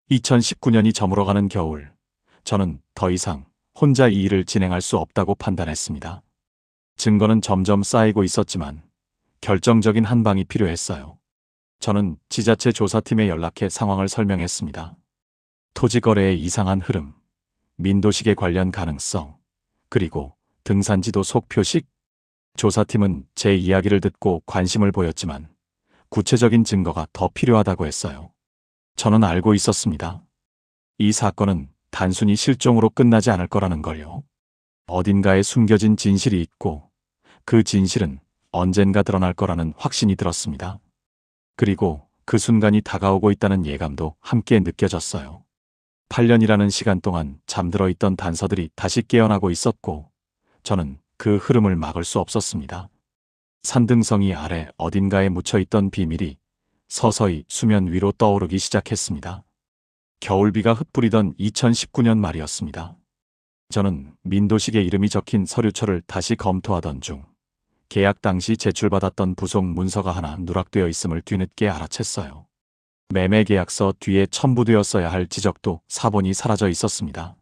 2019년이 저물어가는 겨울, 저는 더 이상 혼자 이 일을 진행할 수 없다고 판단했습니다. 증거는 점점 쌓이고 있었지만 결정적인 한 방이 필요했어요. 저는 지자체 조사팀에 연락해 상황을 설명했습니다. 토지 거래의 이상한 흐름, 민도식에 관련 가능성, 그리고 등산지도 속 표식. 조사팀은 제 이야기를 듣고 관심을 보였지만 구체적인 증거가 더 필요하다고 했어요. 저는 알고 있었습니다. 이 사건은 단순히 실종으로 끝나지 않을 거라는 걸요. 어딘가에 숨겨진 진실이 있고 그 진실은 언젠가 드러날 거라는 확신이 들었습니다. 그리고 그 순간이 다가오고 있다는 예감도 함께 느껴졌어요. 8년이라는 시간 동안 잠들어 있던 단서들이 다시 깨어나고 있었고 저는 그 흐름을 막을 수 없었습니다. 산등성이 아래 어딘가에 묻혀있던 비밀이 서서히 수면 위로 떠오르기 시작했습니다. 겨울비가 흩뿌리던 2019년 말이었습니다. 저는 민도식의 이름이 적힌 서류처를 다시 검토하던 중 계약 당시 제출받았던 부속 문서가 하나 누락되어 있음을 뒤늦게 알아챘어요. 매매 계약서 뒤에 첨부되었어야 할 지적도 사본이 사라져 있었습니다.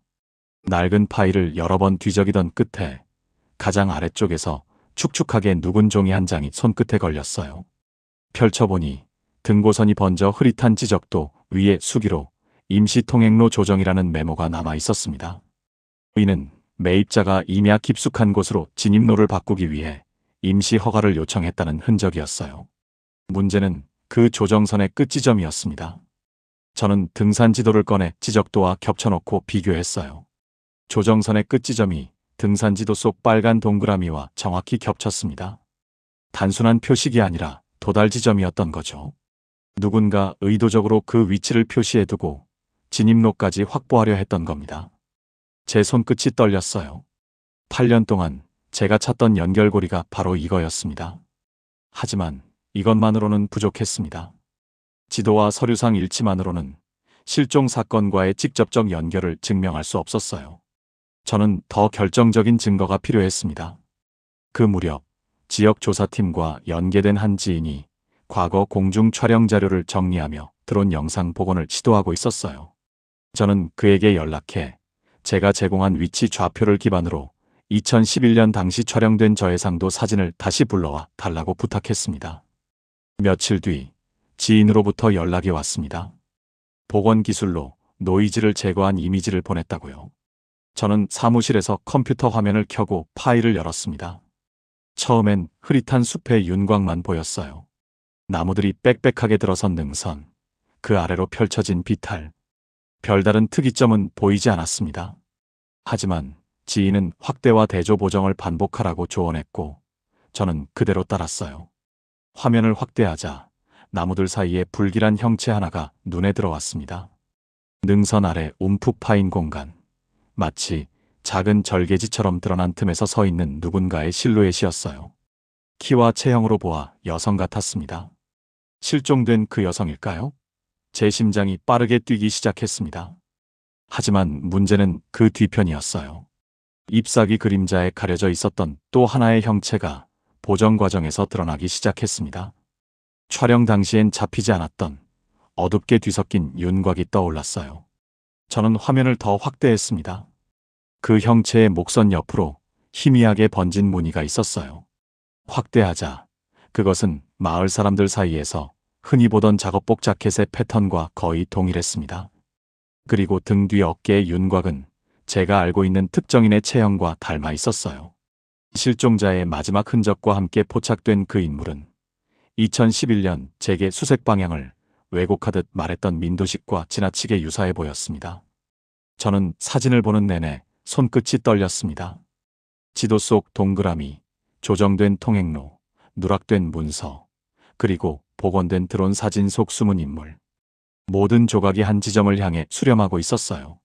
낡은 파일을 여러 번 뒤적이던 끝에 가장 아래쪽에서 축축하게 누군 종이 한 장이 손끝에 걸렸어요. 펼쳐보니 등고선이 번져 흐릿한 지적도 위에 수기로 임시 통행로 조정이라는 메모가 남아 있었습니다. 이는 매입자가 임야 깊숙한 곳으로 진입로를 바꾸기 위해 임시 허가를 요청했다는 흔적이었어요. 문제는 그 조정선의 끝 지점이었습니다. 저는 등산 지도를 꺼내 지적도와 겹쳐놓고 비교했어요. 조정선의 끝 지점이 등산 지도 속 빨간 동그라미와 정확히 겹쳤습니다. 단순한 표식이 아니라 도달 지점이었던 거죠. 누군가 의도적으로 그 위치를 표시해두고 진입로까지 확보하려 했던 겁니다. 제 손끝이 떨렸어요. 8년 동안 제가 찾던 연결고리가 바로 이거였습니다. 하지만 이것만으로는 부족했습니다. 지도와 서류상 일치만으로는 실종 사건과의 직접적 연결을 증명할 수 없었어요. 저는 더 결정적인 증거가 필요했습니다. 그 무렵 지역조사팀과 연계된 한 지인이 과거 공중 촬영 자료를 정리하며 드론 영상 복원을 시도하고 있었어요. 저는 그에게 연락해 제가 제공한 위치 좌표를 기반으로 2011년 당시 촬영된 저해상도 사진을 다시 불러와 달라고 부탁했습니다. 며칠 뒤 지인으로부터 연락이 왔습니다. 복원 기술로 노이즈를 제거한 이미지를 보냈다고요. 저는 사무실에서 컴퓨터 화면을 켜고 파일을 열었습니다. 처음엔 흐릿한 숲의 윤곽만 보였어요. 나무들이 빽빽하게 들어선 능선, 그 아래로 펼쳐진 비탈. 별다른 특이점은 보이지 않았습니다. 하지만 지인은 확대와 대조 보정을 반복하라고 조언했고 저는 그대로 따랐어요. 화면을 확대하자 나무들 사이에 불길한 형체 하나가 눈에 들어왔습니다. 능선 아래 움푹 파인 공간, 마치 작은 절개지처럼 드러난 틈에서 서 있는 누군가의 실루엣이었어요. 키와 체형으로 보아 여성 같았습니다. 실종된 그 여성일까요? 제 심장이 빠르게 뛰기 시작했습니다. 하지만 문제는 그 뒤편이었어요. 잎사귀 그림자에 가려져 있었던 또 하나의 형체가 보정 과정에서 드러나기 시작했습니다. 촬영 당시엔 잡히지 않았던 어둡게 뒤섞인 윤곽이 떠올랐어요. 저는 화면을 더 확대했습니다. 그 형체의 목선 옆으로 희미하게 번진 무늬가 있었어요. 확대하자 그것은 마을 사람들 사이에서 흔히 보던 작업복 자켓의 패턴과 거의 동일했습니다. 그리고 등 뒤 어깨의 윤곽은 제가 알고 있는 특정인의 체형과 닮아 있었어요. 실종자의 마지막 흔적과 함께 포착된 그 인물은 2011년 제게 수색 방향을 왜곡하듯 말했던 민도식과 지나치게 유사해 보였습니다. 저는 사진을 보는 내내 손끝이 떨렸습니다. 지도 속 동그라미, 조정된 통행로, 누락된 문서, 그리고 복원된 드론 사진 속 숨은 인물. 모든 조각이 한 지점을 향해 수렴하고 있었어요.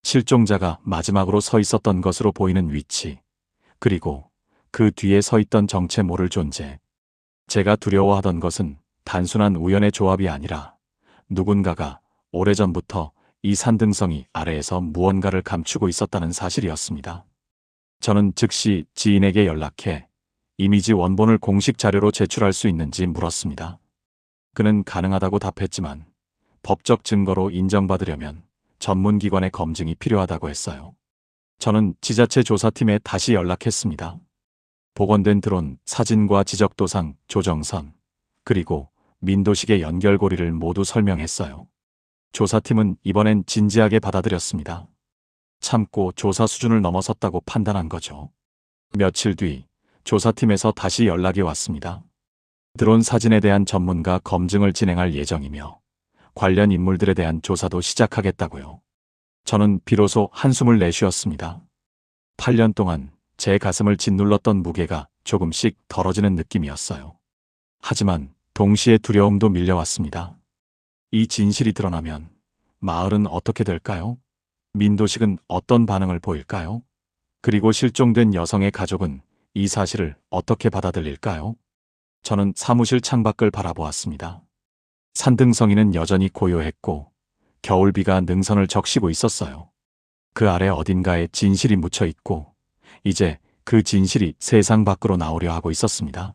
실종자가 마지막으로 서 있었던 것으로 보이는 위치, 그리고 그 뒤에 서 있던 정체 모를 존재. 제가 두려워하던 것은 단순한 우연의 조합이 아니라 누군가가 오래전부터 이 산등성이 아래에서 무언가를 감추고 있었다는 사실이었습니다. 저는 즉시 지인에게 연락해 이미지 원본을 공식 자료로 제출할 수 있는지 물었습니다. 그는 가능하다고 답했지만 법적 증거로 인정받으려면 전문기관의 검증이 필요하다고 했어요. 저는 지자체 조사팀에 다시 연락했습니다. 복원된 드론 사진과 지적도상, 조정선, 그리고 민도식의 연결고리를 모두 설명했어요. 조사팀은 이번엔 진지하게 받아들였습니다. 참고 조사 수준을 넘어섰다고 판단한 거죠. 며칠 뒤 조사팀에서 다시 연락이 왔습니다. 드론 사진에 대한 전문가 검증을 진행할 예정이며 관련 인물들에 대한 조사도 시작하겠다고요. 저는 비로소 한숨을 내쉬었습니다. 8년 동안 제 가슴을 짓눌렀던 무게가 조금씩 덜어지는 느낌이었어요. 하지만 동시에 두려움도 밀려왔습니다. 이 진실이 드러나면 마을은 어떻게 될까요? 민도식은 어떤 반응을 보일까요? 그리고 실종된 여성의 가족은 이 사실을 어떻게 받아들일까요? 저는 사무실 창밖을 바라보았습니다. 산등성이는 여전히 고요했고 겨울비가 능선을 적시고 있었어요. 그 아래 어딘가에 진실이 묻혀 있고 이제 그 진실이 세상 밖으로 나오려 하고 있었습니다.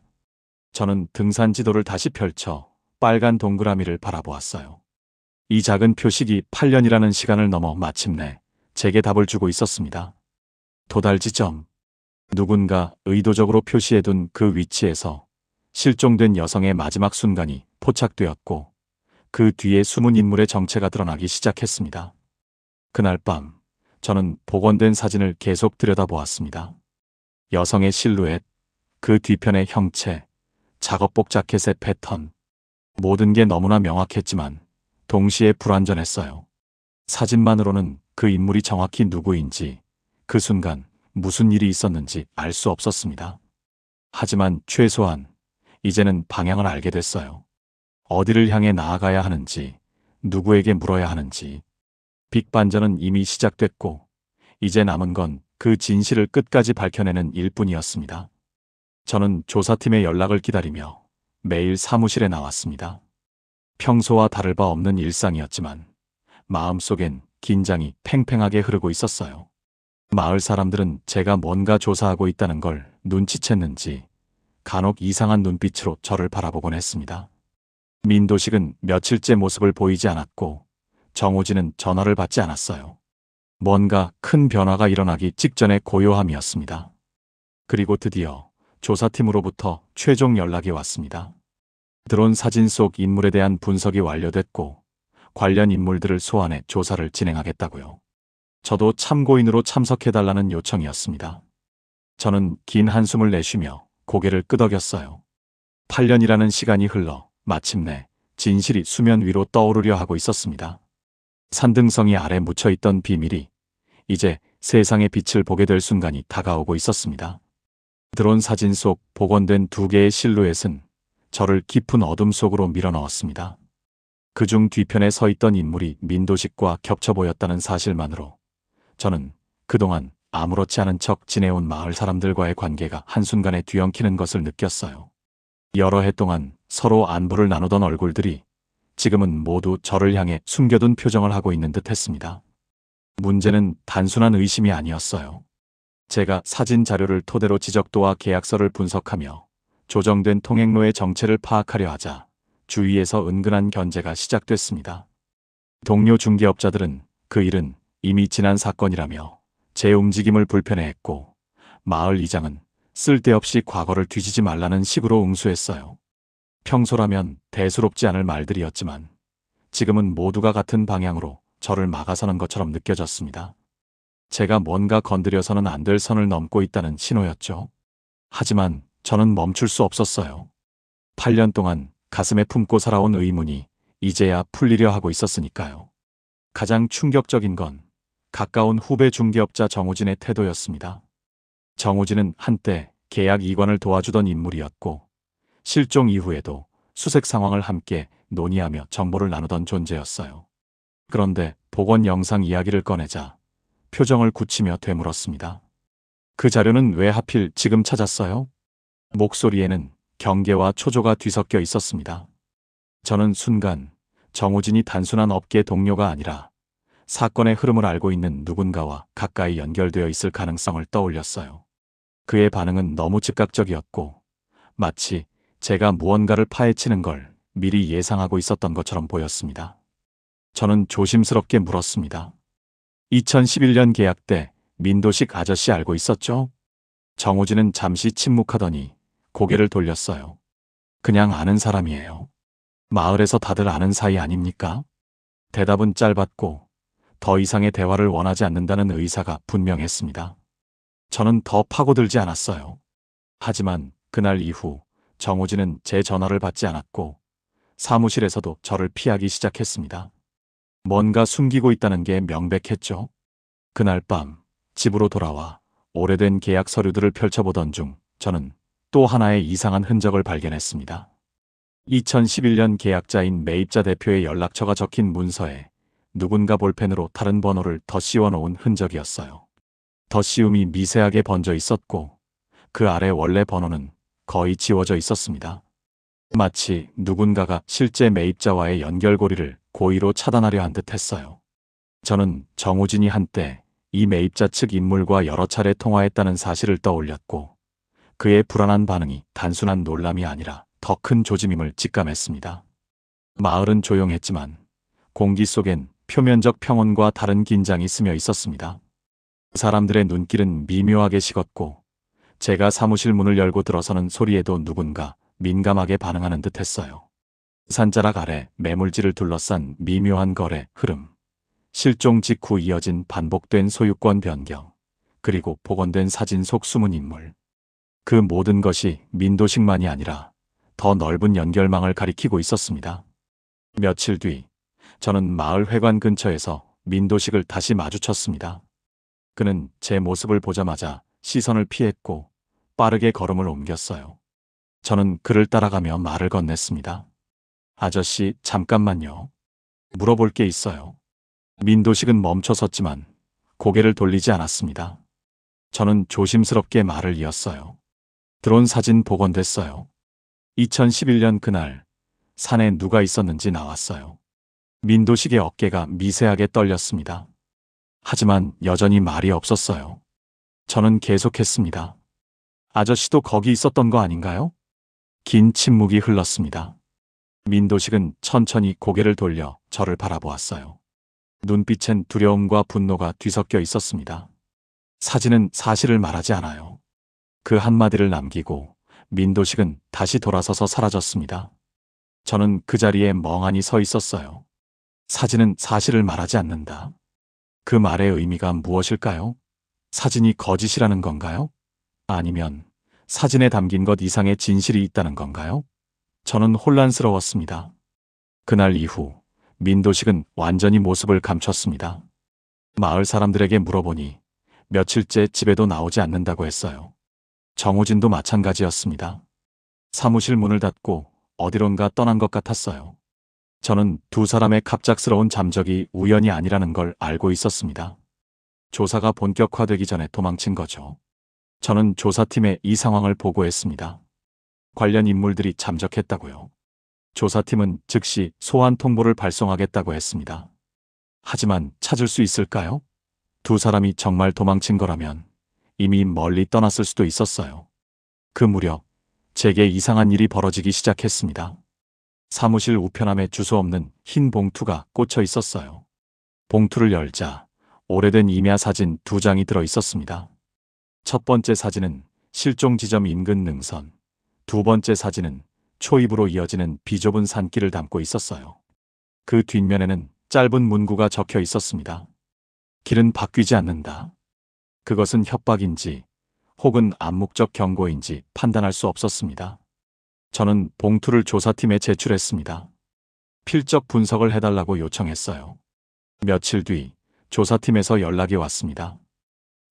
저는 등산 지도를 다시 펼쳐 빨간 동그라미를 바라보았어요. 이 작은 표식이 8년이라는 시간을 넘어 마침내 제게 답을 주고 있었습니다. 도달 지점. 누군가 의도적으로 표시해둔 그 위치에서 실종된 여성의 마지막 순간이 포착되었고 그 뒤에 숨은 인물의 정체가 드러나기 시작했습니다. 그날 밤 저는 복원된 사진을 계속 들여다보았습니다. 여성의 실루엣, 그 뒤편의 형체, 작업복 자켓의 패턴, 모든 게 너무나 명확했지만 동시에 불완전했어요. 사진만으로는 그 인물이 정확히 누구인지, 그 순간 무슨 일이 있었는지 알 수 없었습니다. 하지만 최소한 이제는 방향을 알게 됐어요. 어디를 향해 나아가야 하는지, 누구에게 물어야 하는지. 빅반전은 이미 시작됐고 이제 남은 건 그 진실을 끝까지 밝혀내는 일뿐이었습니다. 저는 조사팀의 연락을 기다리며 매일 사무실에 나왔습니다. 평소와 다를 바 없는 일상이었지만 마음속엔 긴장이 팽팽하게 흐르고 있었어요. 마을 사람들은 제가 뭔가 조사하고 있다는 걸 눈치챘는지 간혹 이상한 눈빛으로 저를 바라보곤 했습니다. 민도식은 며칠째 모습을 보이지 않았고 정호진은 전화를 받지 않았어요. 뭔가 큰 변화가 일어나기 직전의 고요함이었습니다. 그리고 드디어 조사팀으로부터 최종 연락이 왔습니다. 드론 사진 속 인물에 대한 분석이 완료됐고 관련 인물들을 소환해 조사를 진행하겠다고요. 저도 참고인으로 참석해달라는 요청이었습니다. 저는 긴 한숨을 내쉬며 고개를 끄덕였어요. 8년이라는 시간이 흘러 마침내 진실이 수면 위로 떠오르려 하고 있었습니다. 산등성이 아래 묻혀있던 비밀이 이제 세상의 빛을 보게 될 순간이 다가오고 있었습니다. 드론 사진 속 복원된 두 개의 실루엣은 저를 깊은 어둠 속으로 밀어넣었습니다. 그중 뒤편에 서 있던 인물이 민도식과 겹쳐 보였다는 사실만으로 저는 그동안 아무렇지 않은 척 지내온 마을 사람들과의 관계가 한순간에 뒤엉키는 것을 느꼈어요. 여러 해 동안 서로 안부를 나누던 얼굴들이 지금은 모두 저를 향해 숨겨둔 표정을 하고 있는 듯 했습니다. 문제는 단순한 의심이 아니었어요. 제가 사진 자료를 토대로 지적도와 계약서를 분석하며 조정된 통행로의 정체를 파악하려 하자 주위에서 은근한 견제가 시작됐습니다. 동료 중개업자들은 그 일은 이미 지난 사건이라며 제 움직임을 불편해했고 마을 이장은 쓸데없이 과거를 뒤지지 말라는 식으로 응수했어요. 평소라면 대수롭지 않을 말들이었지만 지금은 모두가 같은 방향으로 저를 막아서는 것처럼 느껴졌습니다. 제가 뭔가 건드려서는 안 될 선을 넘고 있다는 신호였죠. 하지만 저는 멈출 수 없었어요. 8년 동안 가슴에 품고 살아온 의문이 이제야 풀리려 하고 있었으니까요. 가장 충격적인 건 가까운 후배 중개업자 정호진의 태도였습니다. 정호진은 한때 계약 이관을 도와주던 인물이었고 실종 이후에도 수색 상황을 함께 논의하며 정보를 나누던 존재였어요. 그런데 복원 영상 이야기를 꺼내자 표정을 굳히며 되물었습니다. 그 자료는 왜 하필 지금 찾았어요? 목소리에는 경계와 초조가 뒤섞여 있었습니다. 저는 순간 정우진이 단순한 업계 동료가 아니라 사건의 흐름을 알고 있는 누군가와 가까이 연결되어 있을 가능성을 떠올렸어요. 그의 반응은 너무 즉각적이었고 마치 제가 무언가를 파헤치는 걸 미리 예상하고 있었던 것처럼 보였습니다. 저는 조심스럽게 물었습니다. 2011년 계약 때 민도식 아저씨 알고 있었죠? 정우진은 잠시 침묵하더니 고개를 돌렸어요. 그냥 아는 사람이에요. 마을에서 다들 아는 사이 아닙니까? 대답은 짧았고 더 이상의 대화를 원하지 않는다는 의사가 분명했습니다. 저는 더 파고들지 않았어요. 하지만 그날 이후 정우진은 제 전화를 받지 않았고 사무실에서도 저를 피하기 시작했습니다. 뭔가 숨기고 있다는 게 명백했죠. 그날 밤 집으로 돌아와 오래된 계약 서류들을 펼쳐보던 중 저는 또 하나의 이상한 흔적을 발견했습니다. 2011년 계약자인 매입자 대표의 연락처가 적힌 문서에 누군가 볼펜으로 다른 번호를 더 씌워놓은 흔적이었어요. 더 씌움이 미세하게 번져 있었고 그 아래 원래 번호는 거의 지워져 있었습니다. 마치 누군가가 실제 매입자와의 연결고리를 고의로 차단하려 한 듯 했어요. 저는 정우진이 한때 이 매입자 측 인물과 여러 차례 통화했다는 사실을 떠올렸고 그의 불안한 반응이 단순한 놀람이 아니라 더 큰 조짐임을 직감했습니다. 마을은 조용했지만 공기 속엔 표면적 평온과 다른 긴장이 스며 있었습니다. 사람들의 눈길은 미묘하게 식었고 제가 사무실 문을 열고 들어서는 소리에도 누군가 민감하게 반응하는 듯 했어요. 산자락 아래 매물지를 둘러싼 미묘한 거래 흐름, 실종 직후 이어진 반복된 소유권 변경, 그리고 복원된 사진 속 숨은 인물. 그 모든 것이 민도식만이 아니라 더 넓은 연결망을 가리키고 있었습니다. 며칠 뒤 저는 마을 회관 근처에서 민도식을 다시 마주쳤습니다. 그는 제 모습을 보자마자 시선을 피했고 빠르게 걸음을 옮겼어요. 저는 그를 따라가며 말을 건넸습니다. 아저씨, 잠깐만요. 물어볼 게 있어요. 민도식은 멈춰섰지만 고개를 돌리지 않았습니다. 저는 조심스럽게 말을 이었어요. 드론 사진 복원됐어요. 2011년 그날 산에 누가 있었는지 나왔어요. 민도식의 어깨가 미세하게 떨렸습니다. 하지만 여전히 말이 없었어요. 저는 계속했습니다. 아저씨도 거기 있었던 거 아닌가요? 긴 침묵이 흘렀습니다. 민도식은 천천히 고개를 돌려 저를 바라보았어요. 눈빛엔 두려움과 분노가 뒤섞여 있었습니다. 사진은 사실을 말하지 않아요. 그 한마디를 남기고 민도식은 다시 돌아서서 사라졌습니다. 저는 그 자리에 멍하니 서 있었어요. 사진은 사실을 말하지 않는다. 그 말의 의미가 무엇일까요? 사진이 거짓이라는 건가요? 아니면 사진에 담긴 것 이상의 진실이 있다는 건가요? 저는 혼란스러웠습니다. 그날 이후 민도식은 완전히 모습을 감췄습니다. 마을 사람들에게 물어보니 며칠째 집에도 나오지 않는다고 했어요. 정우진도 마찬가지였습니다. 사무실 문을 닫고 어디론가 떠난 것 같았어요. 저는 두 사람의 갑작스러운 잠적이 우연이 아니라는 걸 알고 있었습니다. 조사가 본격화되기 전에 도망친 거죠. 저는 조사팀에 이 상황을 보고했습니다. 관련 인물들이 잠적했다고요. 조사팀은 즉시 소환 통보를 발송하겠다고 했습니다. 하지만 찾을 수 있을까요? 두 사람이 정말 도망친 거라면 이미 멀리 떠났을 수도 있었어요. 그 무렵 제게 이상한 일이 벌어지기 시작했습니다. 사무실 우편함에 주소 없는 흰 봉투가 꽂혀 있었어요. 봉투를 열자 오래된 임야 사진 2장이 들어 있었습니다. 첫 번째 사진은 실종 지점 인근 능선, 두 번째 사진은 초입으로 이어지는 비좁은 산길을 담고 있었어요. 그 뒷면에는 짧은 문구가 적혀 있었습니다. 길은 바뀌지 않는다. 그것은 협박인지 혹은 암묵적 경고인지 판단할 수 없었습니다. 저는 봉투를 조사팀에 제출했습니다. 필적 분석을 해달라고 요청했어요. 며칠 뒤 조사팀에서 연락이 왔습니다.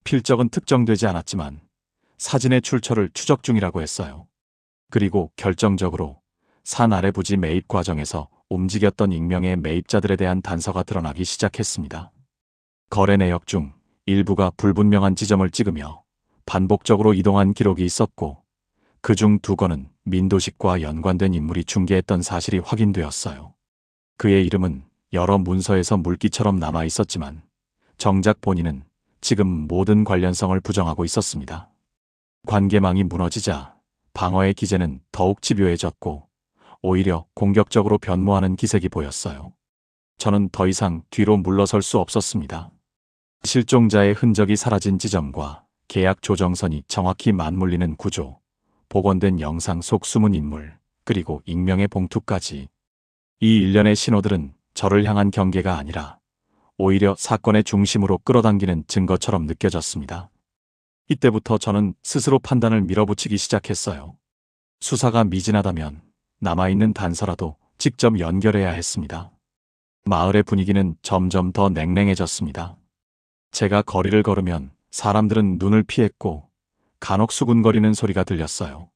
필적은 특정되지 않았지만 사진의 출처를 추적 중이라고 했어요. 그리고 결정적으로 산 아래 부지 매입 과정에서 움직였던 익명의 매입자들에 대한 단서가 드러나기 시작했습니다. 거래 내역 중 일부가 불분명한 지점을 찍으며 반복적으로 이동한 기록이 있었고 그중 2건은 민도식과 연관된 인물이 중개했던 사실이 확인되었어요. 그의 이름은 여러 문서에서 물기처럼 남아 있었지만 정작 본인은 지금 모든 관련성을 부정하고 있었습니다. 관계망이 무너지자 방어의 기제는 더욱 집요해졌고 오히려 공격적으로 변모하는 기색이 보였어요. 저는 더 이상 뒤로 물러설 수 없었습니다. 실종자의 흔적이 사라진 지점과 계약 조정선이 정확히 맞물리는 구조, 복원된 영상 속 숨은 인물, 그리고 익명의 봉투까지. 이 일련의 신호들은 저를 향한 경계가 아니라 오히려 사건의 중심으로 끌어당기는 증거처럼 느껴졌습니다. 이때부터 저는 스스로 판단을 밀어붙이기 시작했어요. 수사가 미진하다면 남아있는 단서라도 직접 연결해야 했습니다. 마을의 분위기는 점점 더 냉랭해졌습니다. 제가 거리를 걸으면 사람들은 눈을 피했고 간혹 수군거리는 소리가 들렸어요.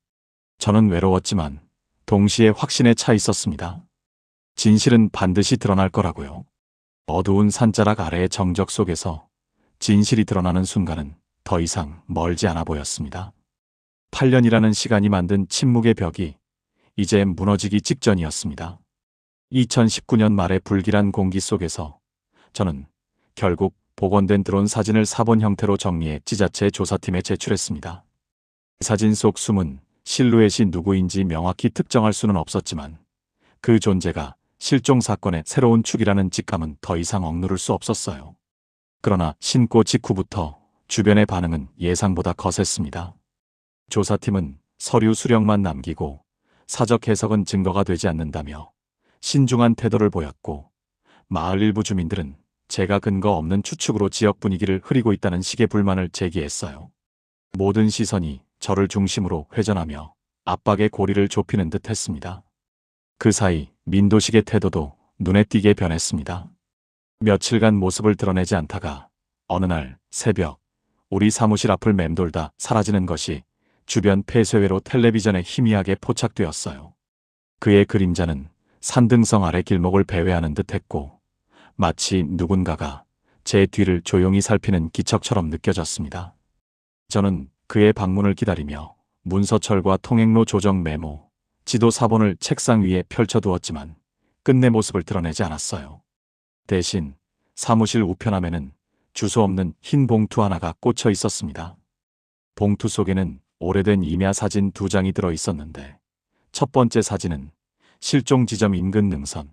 저는 외로웠지만 동시에 확신에 차 있었습니다. 진실은 반드시 드러날 거라고요. 어두운 산자락 아래의 정적 속에서 진실이 드러나는 순간은 더 이상 멀지 않아 보였습니다. 8년이라는 시간이 만든 침묵의 벽이 이제 무너지기 직전이었습니다. 2019년 말의 불길한 공기 속에서 저는 결국 복원된 드론 사진을 사본 형태로 정리해 지자체 조사팀에 제출했습니다. 사진 속 숨은 실루엣이 누구인지 명확히 특정할 수는 없었지만 그 존재가 실종 사건의 새로운 축이라는 직감은 더 이상 억누를 수 없었어요. 그러나 신고 직후부터 주변의 반응은 예상보다 거셌습니다. 조사팀은 서류 수령만 남기고 사적 해석은 증거가 되지 않는다며 신중한 태도를 보였고 마을 일부 주민들은 제가 근거 없는 추측으로 지역 분위기를 흐리고 있다는 식의 불만을 제기했어요. 모든 시선이 저를 중심으로 회전하며 압박의 고리를 좁히는 듯 했습니다. 그 사이 민도식의 태도도 눈에 띄게 변했습니다. 며칠간 모습을 드러내지 않다가 어느 날 새벽 우리 사무실 앞을 맴돌다 사라지는 것이 주변 폐쇄회로 텔레비전에 희미하게 포착되었어요. 그의 그림자는 산등성 아래 길목을 배회하는 듯 했고 마치 누군가가 제 뒤를 조용히 살피는 기척처럼 느껴졌습니다. 저는 그의 방문을 기다리며 문서철과 통행로 조정 메모, 지도 사본을 책상 위에 펼쳐두었지만 끝내 모습을 드러내지 않았어요. 대신 사무실 우편함에는 주소 없는 흰 봉투 하나가 꽂혀 있었습니다. 봉투 속에는 오래된 임야 사진 2장이 들어 있었는데 첫 번째 사진은 실종 지점 인근 능선,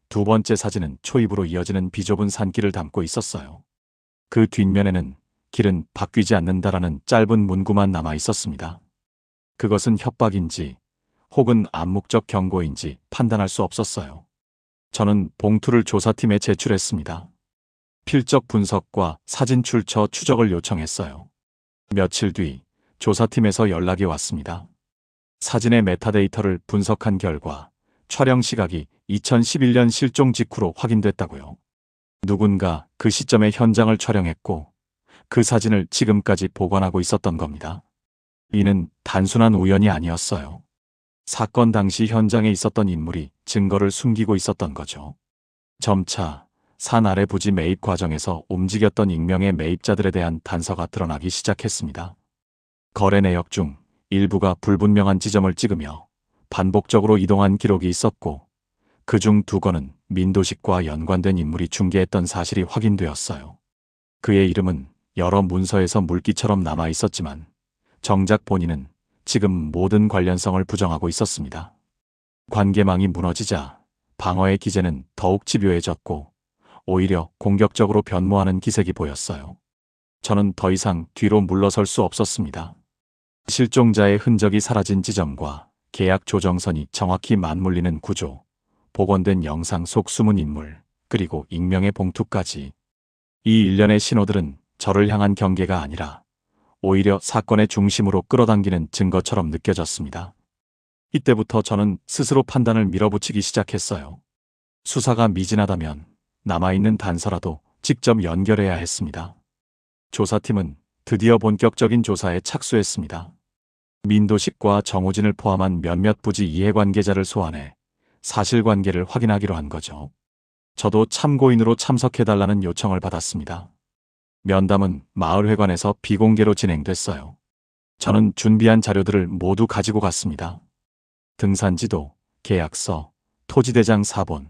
두 번째 사진은 초입으로 이어지는 비좁은 산길을 담고 있었어요. 그 뒷면에는 길은 바뀌지 않는다라는 짧은 문구만 남아 있었습니다. 그것은 협박인지 혹은 암묵적 경고인지 판단할 수 없었어요. 저는 봉투를 조사팀에 제출했습니다. 필적 분석과 사진 출처 추적을 요청했어요. 며칠 뒤 조사팀에서 연락이 왔습니다. 사진의 메타데이터를 분석한 결과 촬영 시각이 2011년 실종 직후로 확인됐다고요. 누군가 그 시점에 현장을 촬영했고 그 사진을 지금까지 보관하고 있었던 겁니다. 이는 단순한 우연이 아니었어요. 사건 당시 현장에 있었던 인물이 증거를 숨기고 있었던 거죠. 점차 산 아래 부지 매입 과정에서 움직였던 익명의 매입자들에 대한 단서가 드러나기 시작했습니다. 거래 내역 중 일부가 불분명한 지점을 찍으며 반복적으로 이동한 기록이 있었고 그중 2건은 민도식과 연관된 인물이 중개했던 사실이 확인되었어요. 그의 이름은 여러 문서에서 물기처럼 남아 있었지만 정작 본인은 지금 모든 관련성을 부정하고 있었습니다. 관계망이 무너지자 방어의 기제는 더욱 집요해졌고 오히려 공격적으로 변모하는 기색이 보였어요. 저는 더 이상 뒤로 물러설 수 없었습니다. 실종자의 흔적이 사라진 지점과 계약 조정선이 정확히 맞물리는 구조, 복원된 영상 속 숨은 인물, 그리고 익명의 봉투까지. 이 일련의 신호들은 저를 향한 경계가 아니라 오히려 사건의 중심으로 끌어당기는 증거처럼 느껴졌습니다. 이때부터 저는 스스로 판단을 밀어붙이기 시작했어요. 수사가 미진하다면 남아있는 단서라도 직접 연결해야 했습니다. 조사팀은 드디어 본격적인 조사에 착수했습니다. 민도식과 정우진을 포함한 몇몇 부지 이해관계자를 소환해 사실관계를 확인하기로 한 거죠. 저도 참고인으로 참석해달라는 요청을 받았습니다. 면담은 마을회관에서 비공개로 진행됐어요. 저는 준비한 자료들을 모두 가지고 갔습니다. 등산지도, 계약서, 토지대장 사본,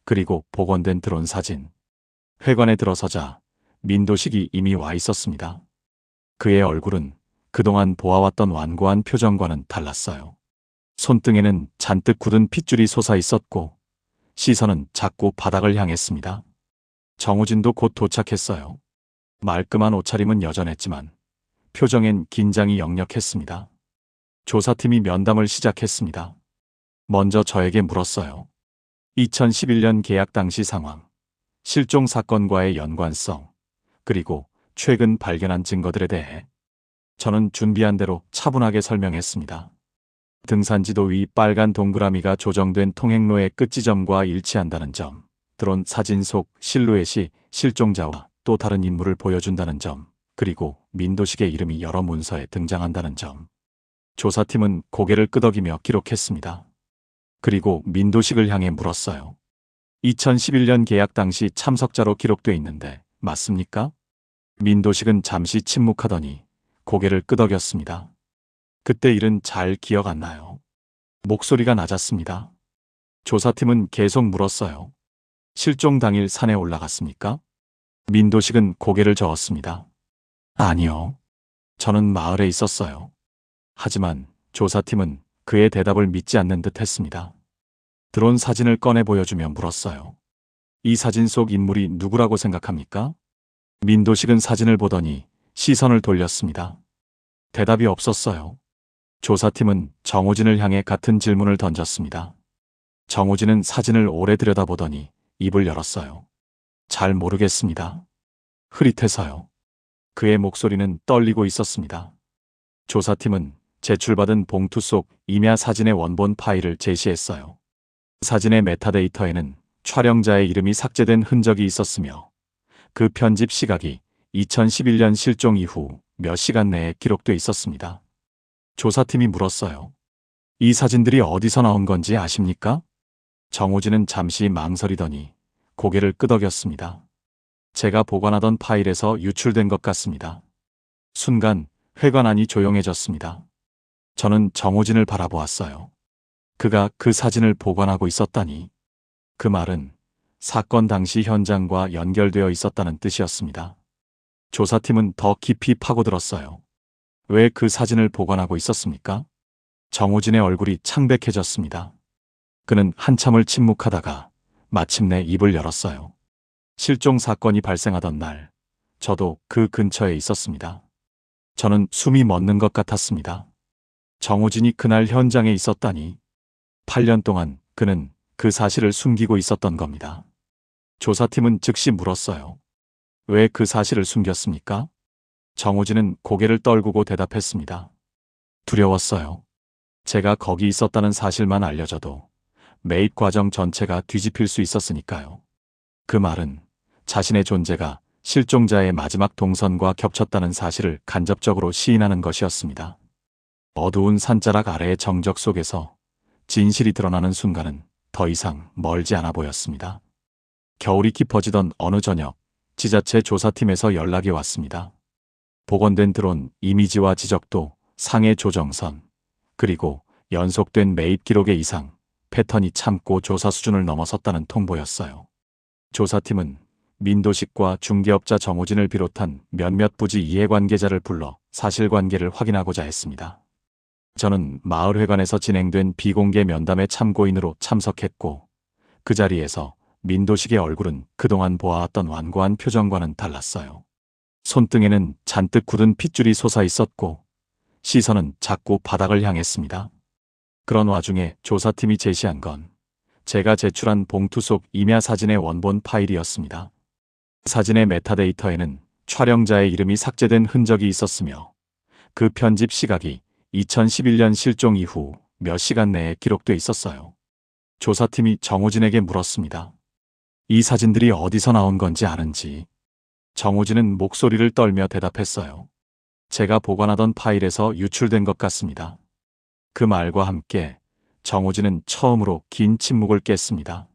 그리고 복원된 드론 사진. 회관에 들어서자 민도식이 이미 와 있었습니다. 그의 얼굴은 그동안 보아왔던 완고한 표정과는 달랐어요. 손등에는 잔뜩 굳은 핏줄이 솟아 있었고 시선은 자꾸 바닥을 향했습니다. 정우진도 곧 도착했어요. 말끔한 옷차림은 여전했지만 표정엔 긴장이 역력했습니다. 조사팀이 면담을 시작했습니다. 먼저 저에게 물었어요. 2011년 계약 당시 상황, 실종 사건과의 연관성, 그리고 최근 발견한 증거들에 대해 저는 준비한 대로 차분하게 설명했습니다. 등산지도 위 빨간 동그라미가 조정된 통행로의 끝지점과 일치한다는 점, 드론 사진 속 실루엣이 실종자와 또 다른 인물을 보여준다는 점, 그리고 민도식의 이름이 여러 문서에 등장한다는 점. 조사팀은 고개를 끄덕이며 기록했습니다. 그리고 민도식을 향해 물었어요. 2011년 계약 당시 참석자로 기록돼 있는데 맞습니까? 민도식은 잠시 침묵하더니 고개를 끄덕였습니다. 그때 일은 잘 기억 안 나요. 목소리가 낮았습니다. 조사팀은 계속 물었어요. 실종 당일 산에 올라갔습니까? 민도식은 고개를 저었습니다. 아니요. 저는 마을에 있었어요. 하지만 조사팀은 그의 대답을 믿지 않는 듯 했습니다. 드론 사진을 꺼내 보여주며 물었어요. 이 사진 속 인물이 누구라고 생각합니까? 민도식은 사진을 보더니 시선을 돌렸습니다. 대답이 없었어요. 조사팀은 정우진을 향해 같은 질문을 던졌습니다. 정우진은 사진을 오래 들여다보더니 입을 열었어요. 잘 모르겠습니다. 흐릿해서요. 그의 목소리는 떨리고 있었습니다. 조사팀은 제출받은 봉투 속 임야 사진의 원본 파일을 제시했어요. 사진의 메타데이터에는 촬영자의 이름이 삭제된 흔적이 있었으며 그 편집 시각이 2011년 실종 이후 몇 시간 내에 기록돼 있었습니다. 조사팀이 물었어요. 이 사진들이 어디서 나온 건지 아십니까? 정우진은 잠시 망설이더니 고개를 끄덕였습니다. 제가 보관하던 파일에서 유출된 것 같습니다. 순간 회관 안이 조용해졌습니다. 저는 정우진을 바라보았어요. 그가 그 사진을 보관하고 있었다니. 그 말은 사건 당시 현장과 연결되어 있었다는 뜻이었습니다. 조사팀은 더 깊이 파고들었어요. 왜 그 사진을 보관하고 있었습니까? 정우진의 얼굴이 창백해졌습니다. 그는 한참을 침묵하다가 마침내 입을 열었어요. 실종 사건이 발생하던 날, 저도 그 근처에 있었습니다. 저는 숨이 멎는 것 같았습니다. 정우진이 그날 현장에 있었다니. 8년 동안 그는 그 사실을 숨기고 있었던 겁니다. 조사팀은 즉시 물었어요. 왜 그 사실을 숨겼습니까? 정우진은 고개를 떨구고 대답했습니다. 두려웠어요. 제가 거기 있었다는 사실만 알려져도 매입 과정 전체가 뒤집힐 수 있었으니까요. 그 말은 자신의 존재가 실종자의 마지막 동선과 겹쳤다는 사실을 간접적으로 시인하는 것이었습니다. 어두운 산자락 아래의 정적 속에서 진실이 드러나는 순간은 더 이상 멀지 않아 보였습니다. 겨울이 깊어지던 어느 저녁, 지자체 조사팀에서 연락이 왔습니다. 복원된 드론 이미지와 지적도, 상해 조정선, 그리고 연속된 매입 기록의 이상, 패턴이 참고 조사 수준을 넘어섰다는 통보였어요. 조사팀은 민도식과 중개업자 정우진을 비롯한 몇몇 부지 이해관계자를 불러 사실관계를 확인하고자 했습니다. 저는 마을회관에서 진행된 비공개 면담의 참고인으로 참석했고 그 자리에서 민도식의 얼굴은 그동안 보아왔던 완고한 표정과는 달랐어요. 손등에는 잔뜩 굳은 핏줄이 솟아 있었고 시선은 자꾸 바닥을 향했습니다. 그런 와중에 조사팀이 제시한 건 제가 제출한 봉투 속 임야 사진의 원본 파일이었습니다. 사진의 메타데이터에는 촬영자의 이름이 삭제된 흔적이 있었으며 그 편집 시각이 2011년 실종 이후 몇 시간 내에 기록돼 있었어요. 조사팀이 정우진에게 물었습니다. 이 사진들이 어디서 나온 건지 아는지. 정우진은 목소리를 떨며 대답했어요. 제가 보관하던 파일에서 유출된 것 같습니다. 그 말과 함께 정우진은 처음으로 긴 침묵을 깼습니다.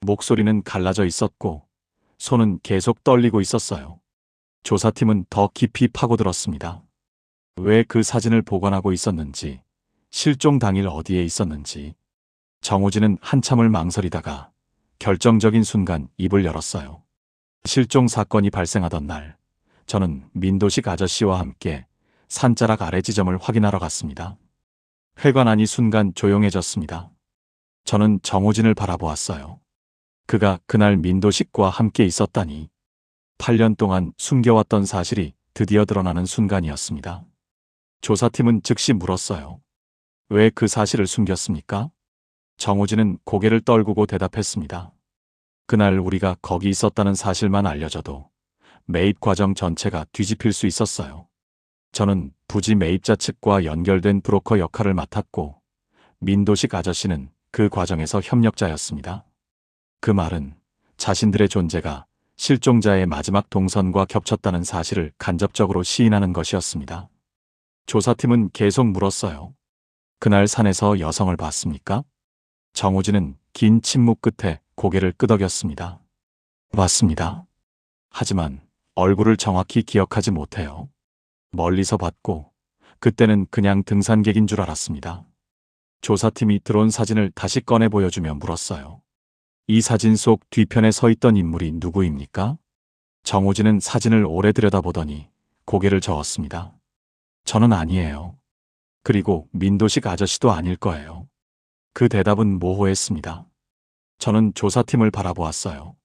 목소리는 갈라져 있었고 손은 계속 떨리고 있었어요. 조사팀은 더 깊이 파고들었습니다. 왜 그 사진을 보관하고 있었는지, 실종 당일 어디에 있었는지. 정우진은 한참을 망설이다가 결정적인 순간 입을 열었어요. 실종 사건이 발생하던 날, 저는 민도식 아저씨와 함께 산자락 아래 지점을 확인하러 갔습니다. 회관 안이 순간 조용해졌습니다. 저는 정우진을 바라보았어요. 그가 그날 민도식과 함께 있었다니. 8년 동안 숨겨왔던 사실이 드디어 드러나는 순간이었습니다. 조사팀은 즉시 물었어요. 왜 그 사실을 숨겼습니까? 정우진은 고개를 떨구고 대답했습니다. 그날 우리가 거기 있었다는 사실만 알려줘도 매입 과정 전체가 뒤집힐 수 있었어요. 저는 부지 매입자 측과 연결된 브로커 역할을 맡았고, 민도식 아저씨는 그 과정에서 협력자였습니다. 그 말은 자신들의 존재가 실종자의 마지막 동선과 겹쳤다는 사실을 간접적으로 시인하는 것이었습니다. 조사팀은 계속 물었어요. 그날 산에서 여성을 봤습니까? 정우진은 긴 침묵 끝에 고개를 끄덕였습니다. 봤습니다. 하지만 얼굴을 정확히 기억하지 못해요. 멀리서 봤고 그때는 그냥 등산객인 줄 알았습니다. 조사팀이 드론 사진을 다시 꺼내 보여주며 물었어요. 이 사진 속 뒤편에 서 있던 인물이 누구입니까? 정우진은 사진을 오래 들여다보더니 고개를 저었습니다. 저는 아니에요. 그리고 민도식 아저씨도 아닐 거예요. 그 대답은 모호했습니다. 저는 조사팀을 바라보았어요.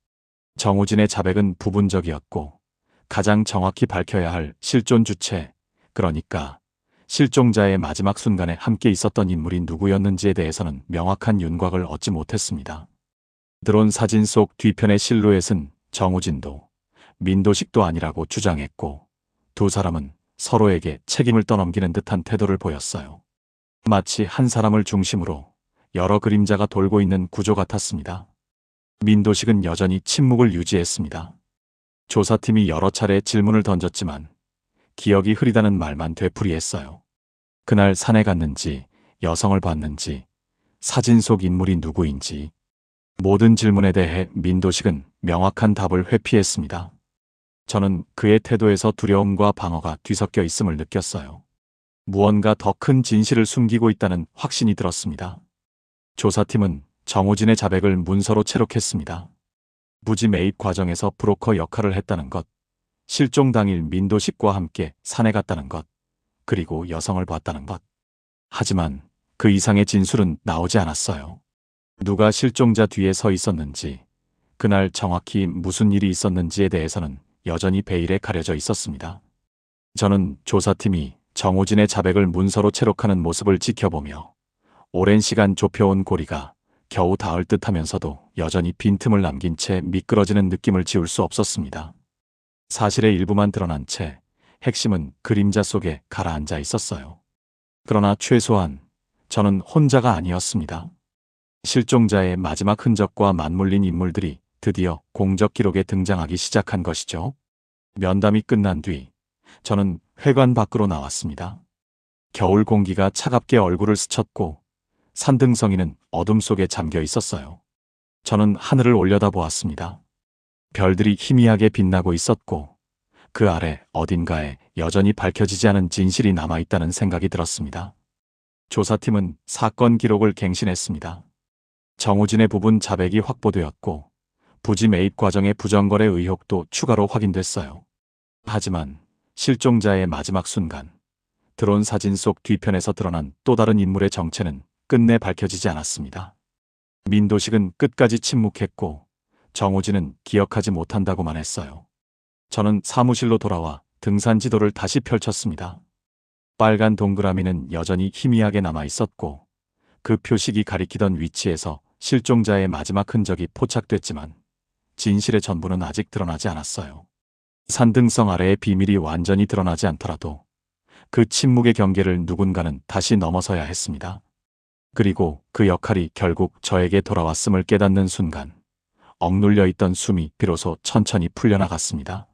정우진의 자백은 부분적이었고 가장 정확히 밝혀야 할 실존 주체, 그러니까 실종자의 마지막 순간에 함께 있었던 인물이 누구였는지에 대해서는 명확한 윤곽을 얻지 못했습니다. 드론 사진 속 뒤편의 실루엣은 정우진도 민도식도 아니라고 주장했고, 두 사람은 서로에게 책임을 떠넘기는 듯한 태도를 보였어요. 마치 한 사람을 중심으로 여러 그림자가 돌고 있는 구조 같았습니다. 민도식은 여전히 침묵을 유지했습니다. 조사팀이 여러 차례 질문을 던졌지만 기억이 흐리다는 말만 되풀이했어요. 그날 산에 갔는지, 여성을 봤는지, 사진 속 인물이 누구인지, 모든 질문에 대해 민도식은 명확한 답을 회피했습니다. 저는 그의 태도에서 두려움과 방어가 뒤섞여 있음을 느꼈어요. 무언가 더 큰 진실을 숨기고 있다는 확신이 들었습니다. 조사팀은 정우진의 자백을 문서로 채록했습니다. 부지 매입 과정에서 브로커 역할을 했다는 것, 실종 당일 민도식과 함께 산에 갔다는 것, 그리고 여성을 봤다는 것. 하지만 그 이상의 진술은 나오지 않았어요. 누가 실종자 뒤에 서 있었는지, 그날 정확히 무슨 일이 있었는지에 대해서는 여전히 베일에 가려져 있었습니다. 저는 조사팀이 정우진의 자백을 문서로 채록하는 모습을 지켜보며 오랜 시간 좁혀온 고리가 겨우 닿을 듯하면서도 여전히 빈틈을 남긴 채 미끄러지는 느낌을 지울 수 없었습니다. 사실의 일부만 드러난 채 핵심은 그림자 속에 가라앉아 있었어요. 그러나 최소한 저는 혼자가 아니었습니다. 실종자의 마지막 흔적과 맞물린 인물들이 드디어 공적 기록에 등장하기 시작한 것이죠. 면담이 끝난 뒤 저는 회관 밖으로 나왔습니다. 겨울 공기가 차갑게 얼굴을 스쳤고 산등성이는 어둠 속에 잠겨 있었어요. 저는 하늘을 올려다보았습니다. 별들이 희미하게 빛나고 있었고 그 아래 어딘가에 여전히 밝혀지지 않은 진실이 남아있다는 생각이 들었습니다. 조사팀은 사건 기록을 갱신했습니다. 정우진의 부분 자백이 확보되었고 부지 매입 과정의 부정거래 의혹도 추가로 확인됐어요. 하지만 실종자의 마지막 순간, 드론 사진 속 뒤편에서 드러난 또 다른 인물의 정체는 끝내 밝혀지지 않았습니다. 민도식은 끝까지 침묵했고 정우진은 기억하지 못한다고만 했어요. 저는 사무실로 돌아와 등산 지도를 다시 펼쳤습니다. 빨간 동그라미는 여전히 희미하게 남아 있었고 그 표식이 가리키던 위치에서 실종자의 마지막 흔적이 포착됐지만 진실의 전부는 아직 드러나지 않았어요. 산등성 아래의 비밀이 완전히 드러나지 않더라도 그 침묵의 경계를 누군가는 다시 넘어서야 했습니다. 그리고 그 역할이 결국 저에게 돌아왔음을 깨닫는 순간 억눌려 있던 숨이 비로소 천천히 풀려나갔습니다.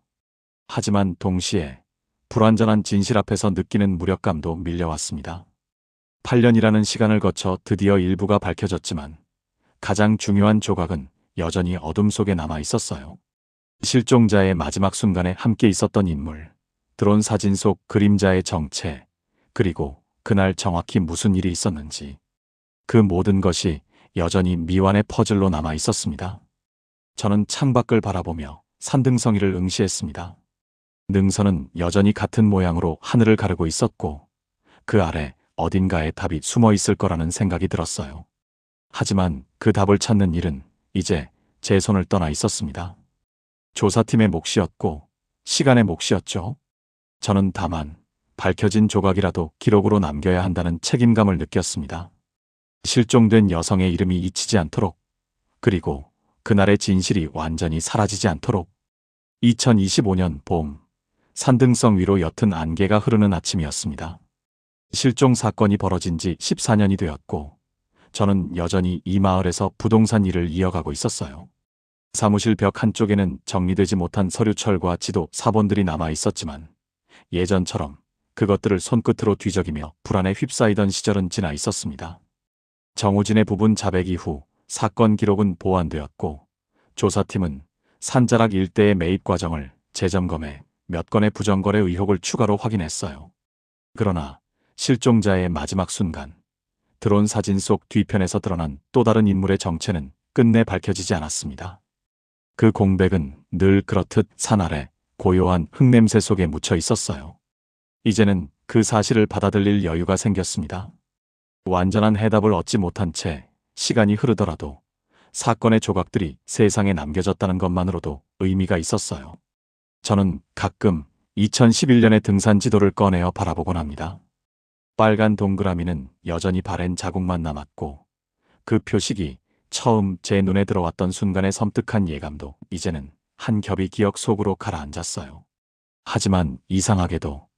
하지만 동시에 불완전한 진실 앞에서 느끼는 무력감도 밀려왔습니다. 8년이라는 시간을 거쳐 드디어 일부가 밝혀졌지만 가장 중요한 조각은 여전히 어둠 속에 남아 있었어요. 실종자의 마지막 순간에 함께 있었던 인물, 드론 사진 속 그림자의 정체, 그리고 그날 정확히 무슨 일이 있었는지, 그 모든 것이 여전히 미완의 퍼즐로 남아 있었습니다. 저는 창밖을 바라보며 산등성이를 응시했습니다. 능선은 여전히 같은 모양으로 하늘을 가르고 있었고 그 아래 어딘가에 답이 숨어 있을 거라는 생각이 들었어요. 하지만 그 답을 찾는 일은 이제 제 손을 떠나 있었습니다. 조사팀의 몫이었고 시간의 몫이었죠. 저는 다만 밝혀진 조각이라도 기록으로 남겨야 한다는 책임감을 느꼈습니다. 실종된 여성의 이름이 잊히지 않도록, 그리고 그날의 진실이 완전히 사라지지 않도록. 2025년 봄, 산등성 위로 옅은 안개가 흐르는 아침이었습니다. 실종 사건이 벌어진 지 14년이 되었고 저는 여전히 이 마을에서 부동산 일을 이어가고 있었어요. 사무실 벽 한쪽에는 정리되지 못한 서류철과 지도, 사본들이 남아 있었지만 예전처럼 그것들을 손끝으로 뒤적이며 불안에 휩싸이던 시절은 지나 있었습니다. 정우진의 부분 자백 이후 사건 기록은 보완되었고 조사팀은 산자락 일대의 매입 과정을 재점검해 몇 건의 부정거래 의혹을 추가로 확인했어요. 그러나 실종자의 마지막 순간, 드론 사진 속 뒤편에서 드러난 또 다른 인물의 정체는 끝내 밝혀지지 않았습니다. 그 공백은 늘 그렇듯 산 아래 고요한 흙냄새 속에 묻혀 있었어요. 이제는 그 사실을 받아들일 여유가 생겼습니다. 완전한 해답을 얻지 못한 채 시간이 흐르더라도 사건의 조각들이 세상에 남겨졌다는 것만으로도 의미가 있었어요. 저는 가끔 2011년의 등산 지도를 꺼내어 바라보곤 합니다. 빨간 동그라미는 여전히 바랜 자국만 남았고 그 표식이 처음 제 눈에 들어왔던 순간의 섬뜩한 예감도 이제는 한 겹이 기억 속으로 가라앉았어요. 하지만 이상하게도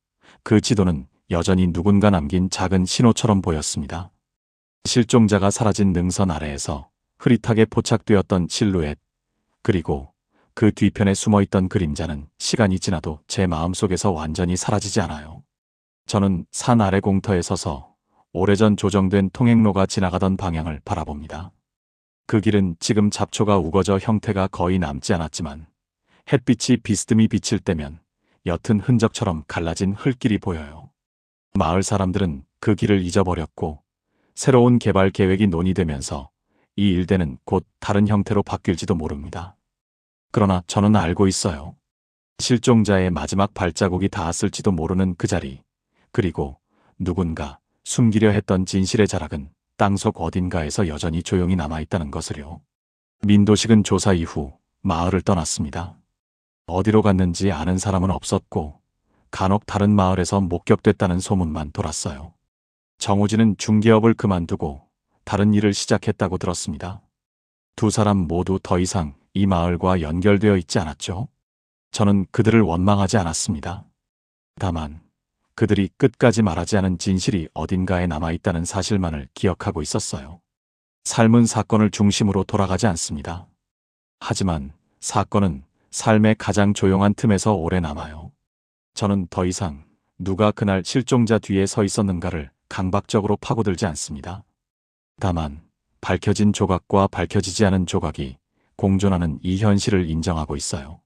그 지도는 여전히 누군가 남긴 작은 신호처럼 보였습니다. 실종자가 사라진 능선 아래에서 흐릿하게 포착되었던 실루엣, 그리고 그 뒤편에 숨어있던 그림자는 시간이 지나도 제 마음속에서 완전히 사라지지 않아요. 저는 산 아래 공터에 서서 오래전 조정된 통행로가 지나가던 방향을 바라봅니다. 그 길은 지금 잡초가 우거져 형태가 거의 남지 않았지만 햇빛이 비스듬히 비칠 때면 옅은 흔적처럼 갈라진 흙길이 보여요. 마을 사람들은 그 길을 잊어버렸고 새로운 개발 계획이 논의되면서 이 일대는 곧 다른 형태로 바뀔지도 모릅니다. 그러나 저는 알고 있어요. 실종자의 마지막 발자국이 닿았을지도 모르는 그 자리, 그리고 누군가 숨기려 했던 진실의 자락은 땅속 어딘가에서 여전히 조용히 남아있다는 것을요. 민도식은 조사 이후 마을을 떠났습니다. 어디로 갔는지 아는 사람은 없었고 간혹 다른 마을에서 목격됐다는 소문만 돌았어요. 정우진은 중개업을 그만두고 다른 일을 시작했다고 들었습니다. 두 사람 모두 더 이상 이 마을과 연결되어 있지 않았죠. 저는 그들을 원망하지 않았습니다. 다만 그들이 끝까지 말하지 않은 진실이 어딘가에 남아있다는 사실만을 기억하고 있었어요. 삶은 사건을 중심으로 돌아가지 않습니다. 하지만 사건은 삶의 가장 조용한 틈에서 오래 남아요. 저는 더 이상 누가 그날 실종자 뒤에 서 있었는가를 강박적으로 파고들지 않습니다. 다만 밝혀진 조각과 밝혀지지 않은 조각이 공존하는 이 현실을 인정하고 있어요.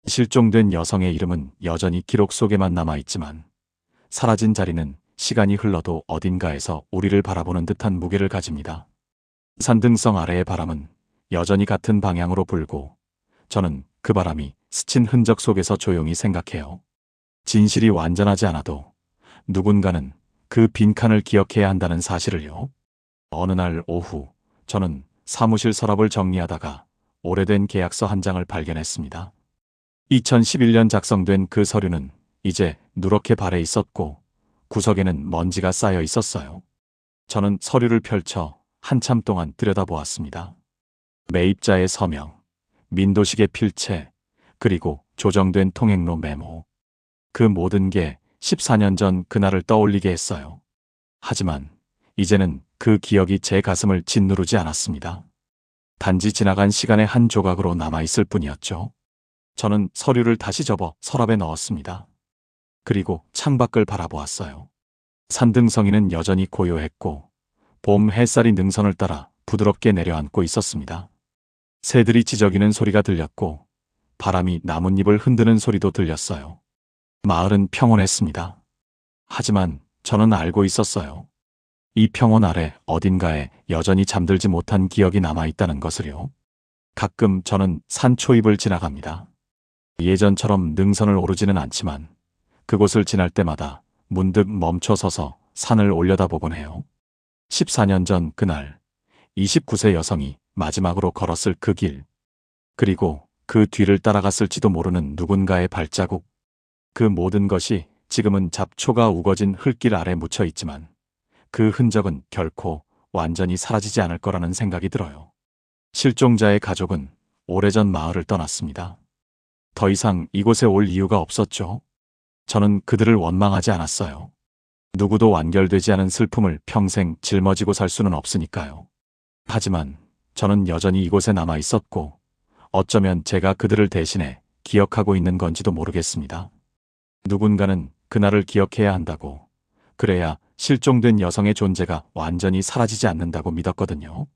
실종된 여성의 이름은 여전히 기록 속에만 남아있지만 사라진 자리는 시간이 흘러도 어딘가에서 우리를 바라보는 듯한 무게를 가집니다. 산등성 아래의 바람은 여전히 같은 방향으로 불고 저는 그 바람이 스친 흔적 속에서 조용히 생각해요. 진실이 완전하지 않아도 누군가는 그 빈칸을 기억해야 한다는 사실을요. 어느 날 오후 저는 사무실 서랍을 정리하다가 오래된 계약서 한 장을 발견했습니다. 2011년 작성된 그 서류는 이제 누렇게 발해 있었고 구석에는 먼지가 쌓여 있었어요. 저는 서류를 펼쳐 한참 동안 들여다보았습니다. 매입자의 서명, 민도식의 필체, 그리고 조정된 통행로 메모. 그 모든 게 14년 전 그날을 떠올리게 했어요. 하지만 이제는 그 기억이 제 가슴을 짓누르지 않았습니다. 단지 지나간 시간의 한 조각으로 남아있을 뿐이었죠. 저는 서류를 다시 접어 서랍에 넣었습니다. 그리고 창밖을 바라보았어요. 산등성이는 여전히 고요했고 봄 햇살이 능선을 따라 부드럽게 내려앉고 있었습니다. 새들이 지저귀는 소리가 들렸고 바람이 나뭇잎을 흔드는 소리도 들렸어요. 마을은 평온했습니다. 하지만 저는 알고 있었어요. 이 평온 아래 어딘가에 여전히 잠들지 못한 기억이 남아있다는 것을요. 가끔 저는 산 초입을 지나갑니다. 예전처럼 능선을 오르지는 않지만 그곳을 지날 때마다 문득 멈춰서서 산을 올려다보곤 해요. 14년 전 그날 29세 여성이 마지막으로 걸었을 그 길, 그리고 그 뒤를 따라갔을지도 모르는 누군가의 발자국, 그 모든 것이 지금은 잡초가 우거진 흙길 아래 묻혀 있지만 그 흔적은 결코 완전히 사라지지 않을 거라는 생각이 들어요. 실종자의 가족은 오래전 마을을 떠났습니다. 더 이상 이곳에 올 이유가 없었죠. 저는 그들을 원망하지 않았어요. 누구도 완결되지 않은 슬픔을 평생 짊어지고 살 수는 없으니까요. 하지만 저는 여전히 이곳에 남아 있었고, 어쩌면 제가 그들을 대신해 기억하고 있는 건지도 모르겠습니다. 누군가는 그날을 기억해야 한다고, 그래야 실종된 여성의 존재가 완전히 사라지지 않는다고 믿었거든요.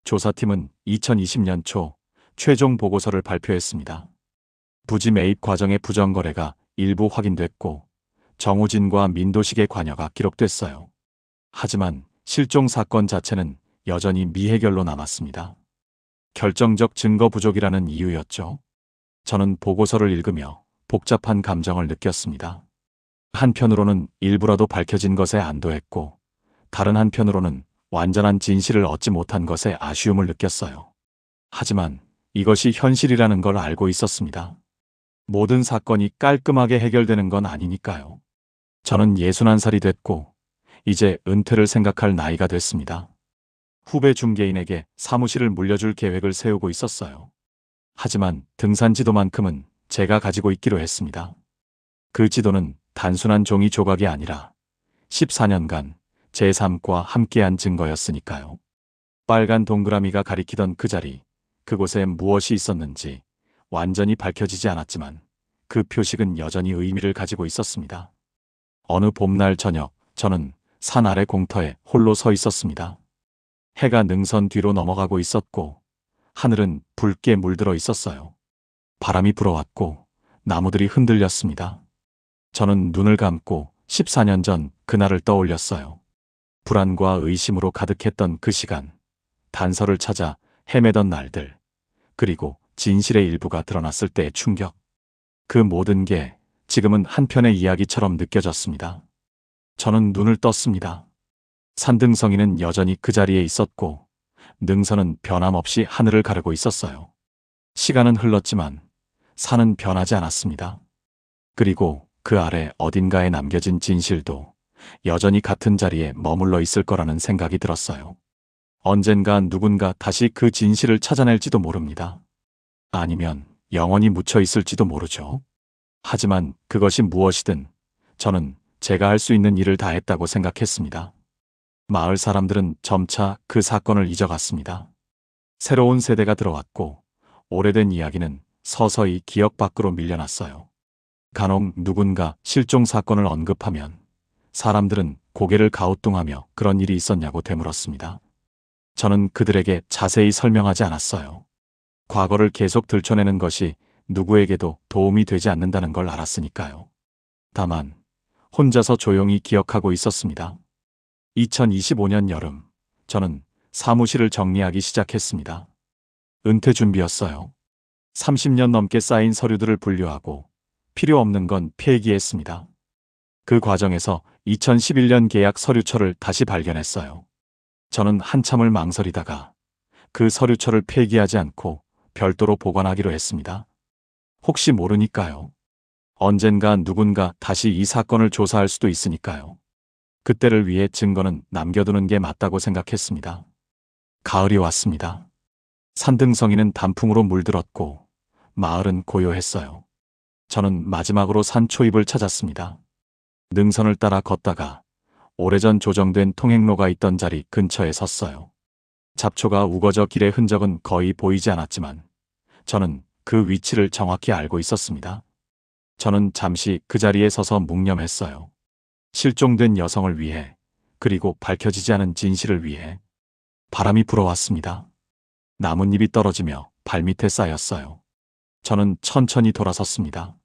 조사팀은 2020년 초 최종 보고서를 발표했습니다. 부지 매입 과정의 부정거래가 일부 확인됐고 정우진과 민도식의 관여가 기록됐어요. 하지만 실종 사건 자체는 여전히 미해결로 남았습니다. 결정적 증거 부족이라는 이유였죠. 저는 보고서를 읽으며 복잡한 감정을 느꼈습니다. 한편으로는 일부라도 밝혀진 것에 안도했고, 다른 한편으로는 완전한 진실을 얻지 못한 것에 아쉬움을 느꼈어요. 하지만 이것이 현실이라는 걸 알고 있었습니다. 모든 사건이 깔끔하게 해결되는 건 아니니까요. 저는 61살이 됐고 이제 은퇴를 생각할 나이가 됐습니다. 후배 중개인에게 사무실을 물려줄 계획을 세우고 있었어요. 하지만 등산 지도만큼은 제가 가지고 있기로 했습니다. 그 지도는 단순한 종이 조각이 아니라 14년간 제 삶과 함께한 증거였으니까요. 빨간 동그라미가 가리키던 그 자리, 그곳에 무엇이 있었는지 완전히 밝혀지지 않았지만 그 표식은 여전히 의미를 가지고 있었습니다. 어느 봄날 저녁, 저는 산 아래 공터에 홀로 서 있었습니다. 해가 능선 뒤로 넘어가고 있었고 하늘은 붉게 물들어 있었어요. 바람이 불어왔고 나무들이 흔들렸습니다. 저는 눈을 감고 14년 전 그날을 떠올렸어요. 불안과 의심으로 가득했던 그 시간, 단서를 찾아 헤매던 날들, 그리고 진실의 일부가 드러났을 때의 충격. 그 모든 게 지금은 한편의 이야기처럼 느껴졌습니다. 저는 눈을 떴습니다. 산등성이는 여전히 그 자리에 있었고 능선은 변함없이 하늘을 가르고 있었어요. 시간은 흘렀지만 산은 변하지 않았습니다. 그리고 그 아래 어딘가에 남겨진 진실도 여전히 같은 자리에 머물러 있을 거라는 생각이 들었어요. 언젠가 누군가 다시 그 진실을 찾아낼지도 모릅니다. 아니면 영원히 묻혀 있을지도 모르죠. 하지만 그것이 무엇이든 저는 제가 할 수 있는 일을 다 했다고 생각했습니다. 마을 사람들은 점차 그 사건을 잊어갔습니다. 새로운 세대가 들어왔고 오래된 이야기는 서서히 기억 밖으로 밀려났어요. 간혹 누군가 실종 사건을 언급하면 사람들은 고개를 가우뚱하며 그런 일이 있었냐고 되물었습니다. 저는 그들에게 자세히 설명하지 않았어요. 과거를 계속 들춰내는 것이 누구에게도 도움이 되지 않는다는 걸 알았으니까요. 다만 혼자서 조용히 기억하고 있었습니다. 2025년 여름, 저는 사무실을 정리하기 시작했습니다. 은퇴 준비였어요. 30년 넘게 쌓인 서류들을 분류하고 필요 없는 건 폐기했습니다. 그 과정에서 2011년 계약 서류처를 다시 발견했어요. 저는 한참을 망설이다가 그 서류처를 폐기하지 않고 별도로 보관하기로 했습니다. 혹시 모르니까요. 언젠가 누군가 다시 이 사건을 조사할 수도 있으니까요. 그때를 위해 증거는 남겨두는 게 맞다고 생각했습니다. 가을이 왔습니다. 산등성이는 단풍으로 물들었고 마을은 고요했어요. 저는 마지막으로 산 초입을 찾았습니다. 능선을 따라 걷다가 오래전 조정된 통행로가 있던 자리 근처에 섰어요. 잡초가 우거져 길의 흔적은 거의 보이지 않았지만 저는 그 위치를 정확히 알고 있었습니다. 저는 잠시 그 자리에 서서 묵념했어요. 실종된 여성을 위해, 그리고 밝혀지지 않은 진실을 위해. 바람이 불어왔습니다. 나뭇잎이 떨어지며 발밑에 쌓였어요. 저는 천천히 돌아섰습니다.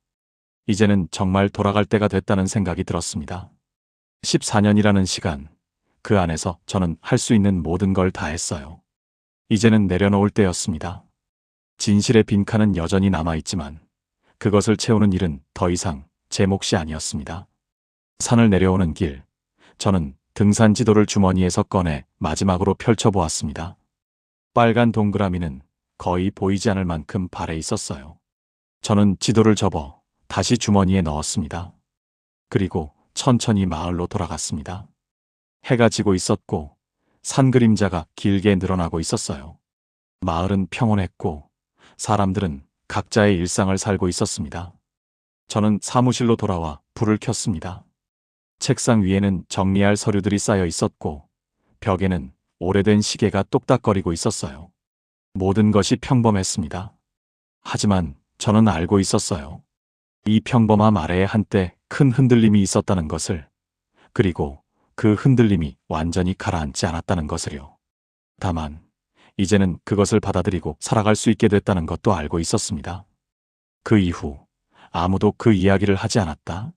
이제는 정말 돌아갈 때가 됐다는 생각이 들었습니다. 14년이라는 시간, 그 안에서 저는 할 수 있는 모든 걸 다 했어요. 이제는 내려놓을 때였습니다. 진실의 빈칸은 여전히 남아있지만 그것을 채우는 일은 더 이상 제 몫이 아니었습니다. 산을 내려오는 길, 저는 등산 지도를 주머니에서 꺼내 마지막으로 펼쳐보았습니다. 빨간 동그라미는 거의 보이지 않을 만큼 발에 있었어요. 저는 지도를 접어 다시 주머니에 넣었습니다. 그리고 천천히 마을로 돌아갔습니다. 해가 지고 있었고 산 그림자가 길게 늘어나고 있었어요. 마을은 평온했고 사람들은 각자의 일상을 살고 있었습니다. 저는 사무실로 돌아와 불을 켰습니다. 책상 위에는 정리할 서류들이 쌓여 있었고 벽에는 오래된 시계가 똑딱거리고 있었어요. 모든 것이 평범했습니다. 하지만 저는 알고 있었어요. 이 평범함 아래에 한때 큰 흔들림이 있었다는 것을, 그리고 그 흔들림이 완전히 가라앉지 않았다는 것을요. 다만 이제는 그것을 받아들이고 살아갈 수 있게 됐다는 것도 알고 있었습니다. 그 이후 아무도 그 이야기를 하지 않았다.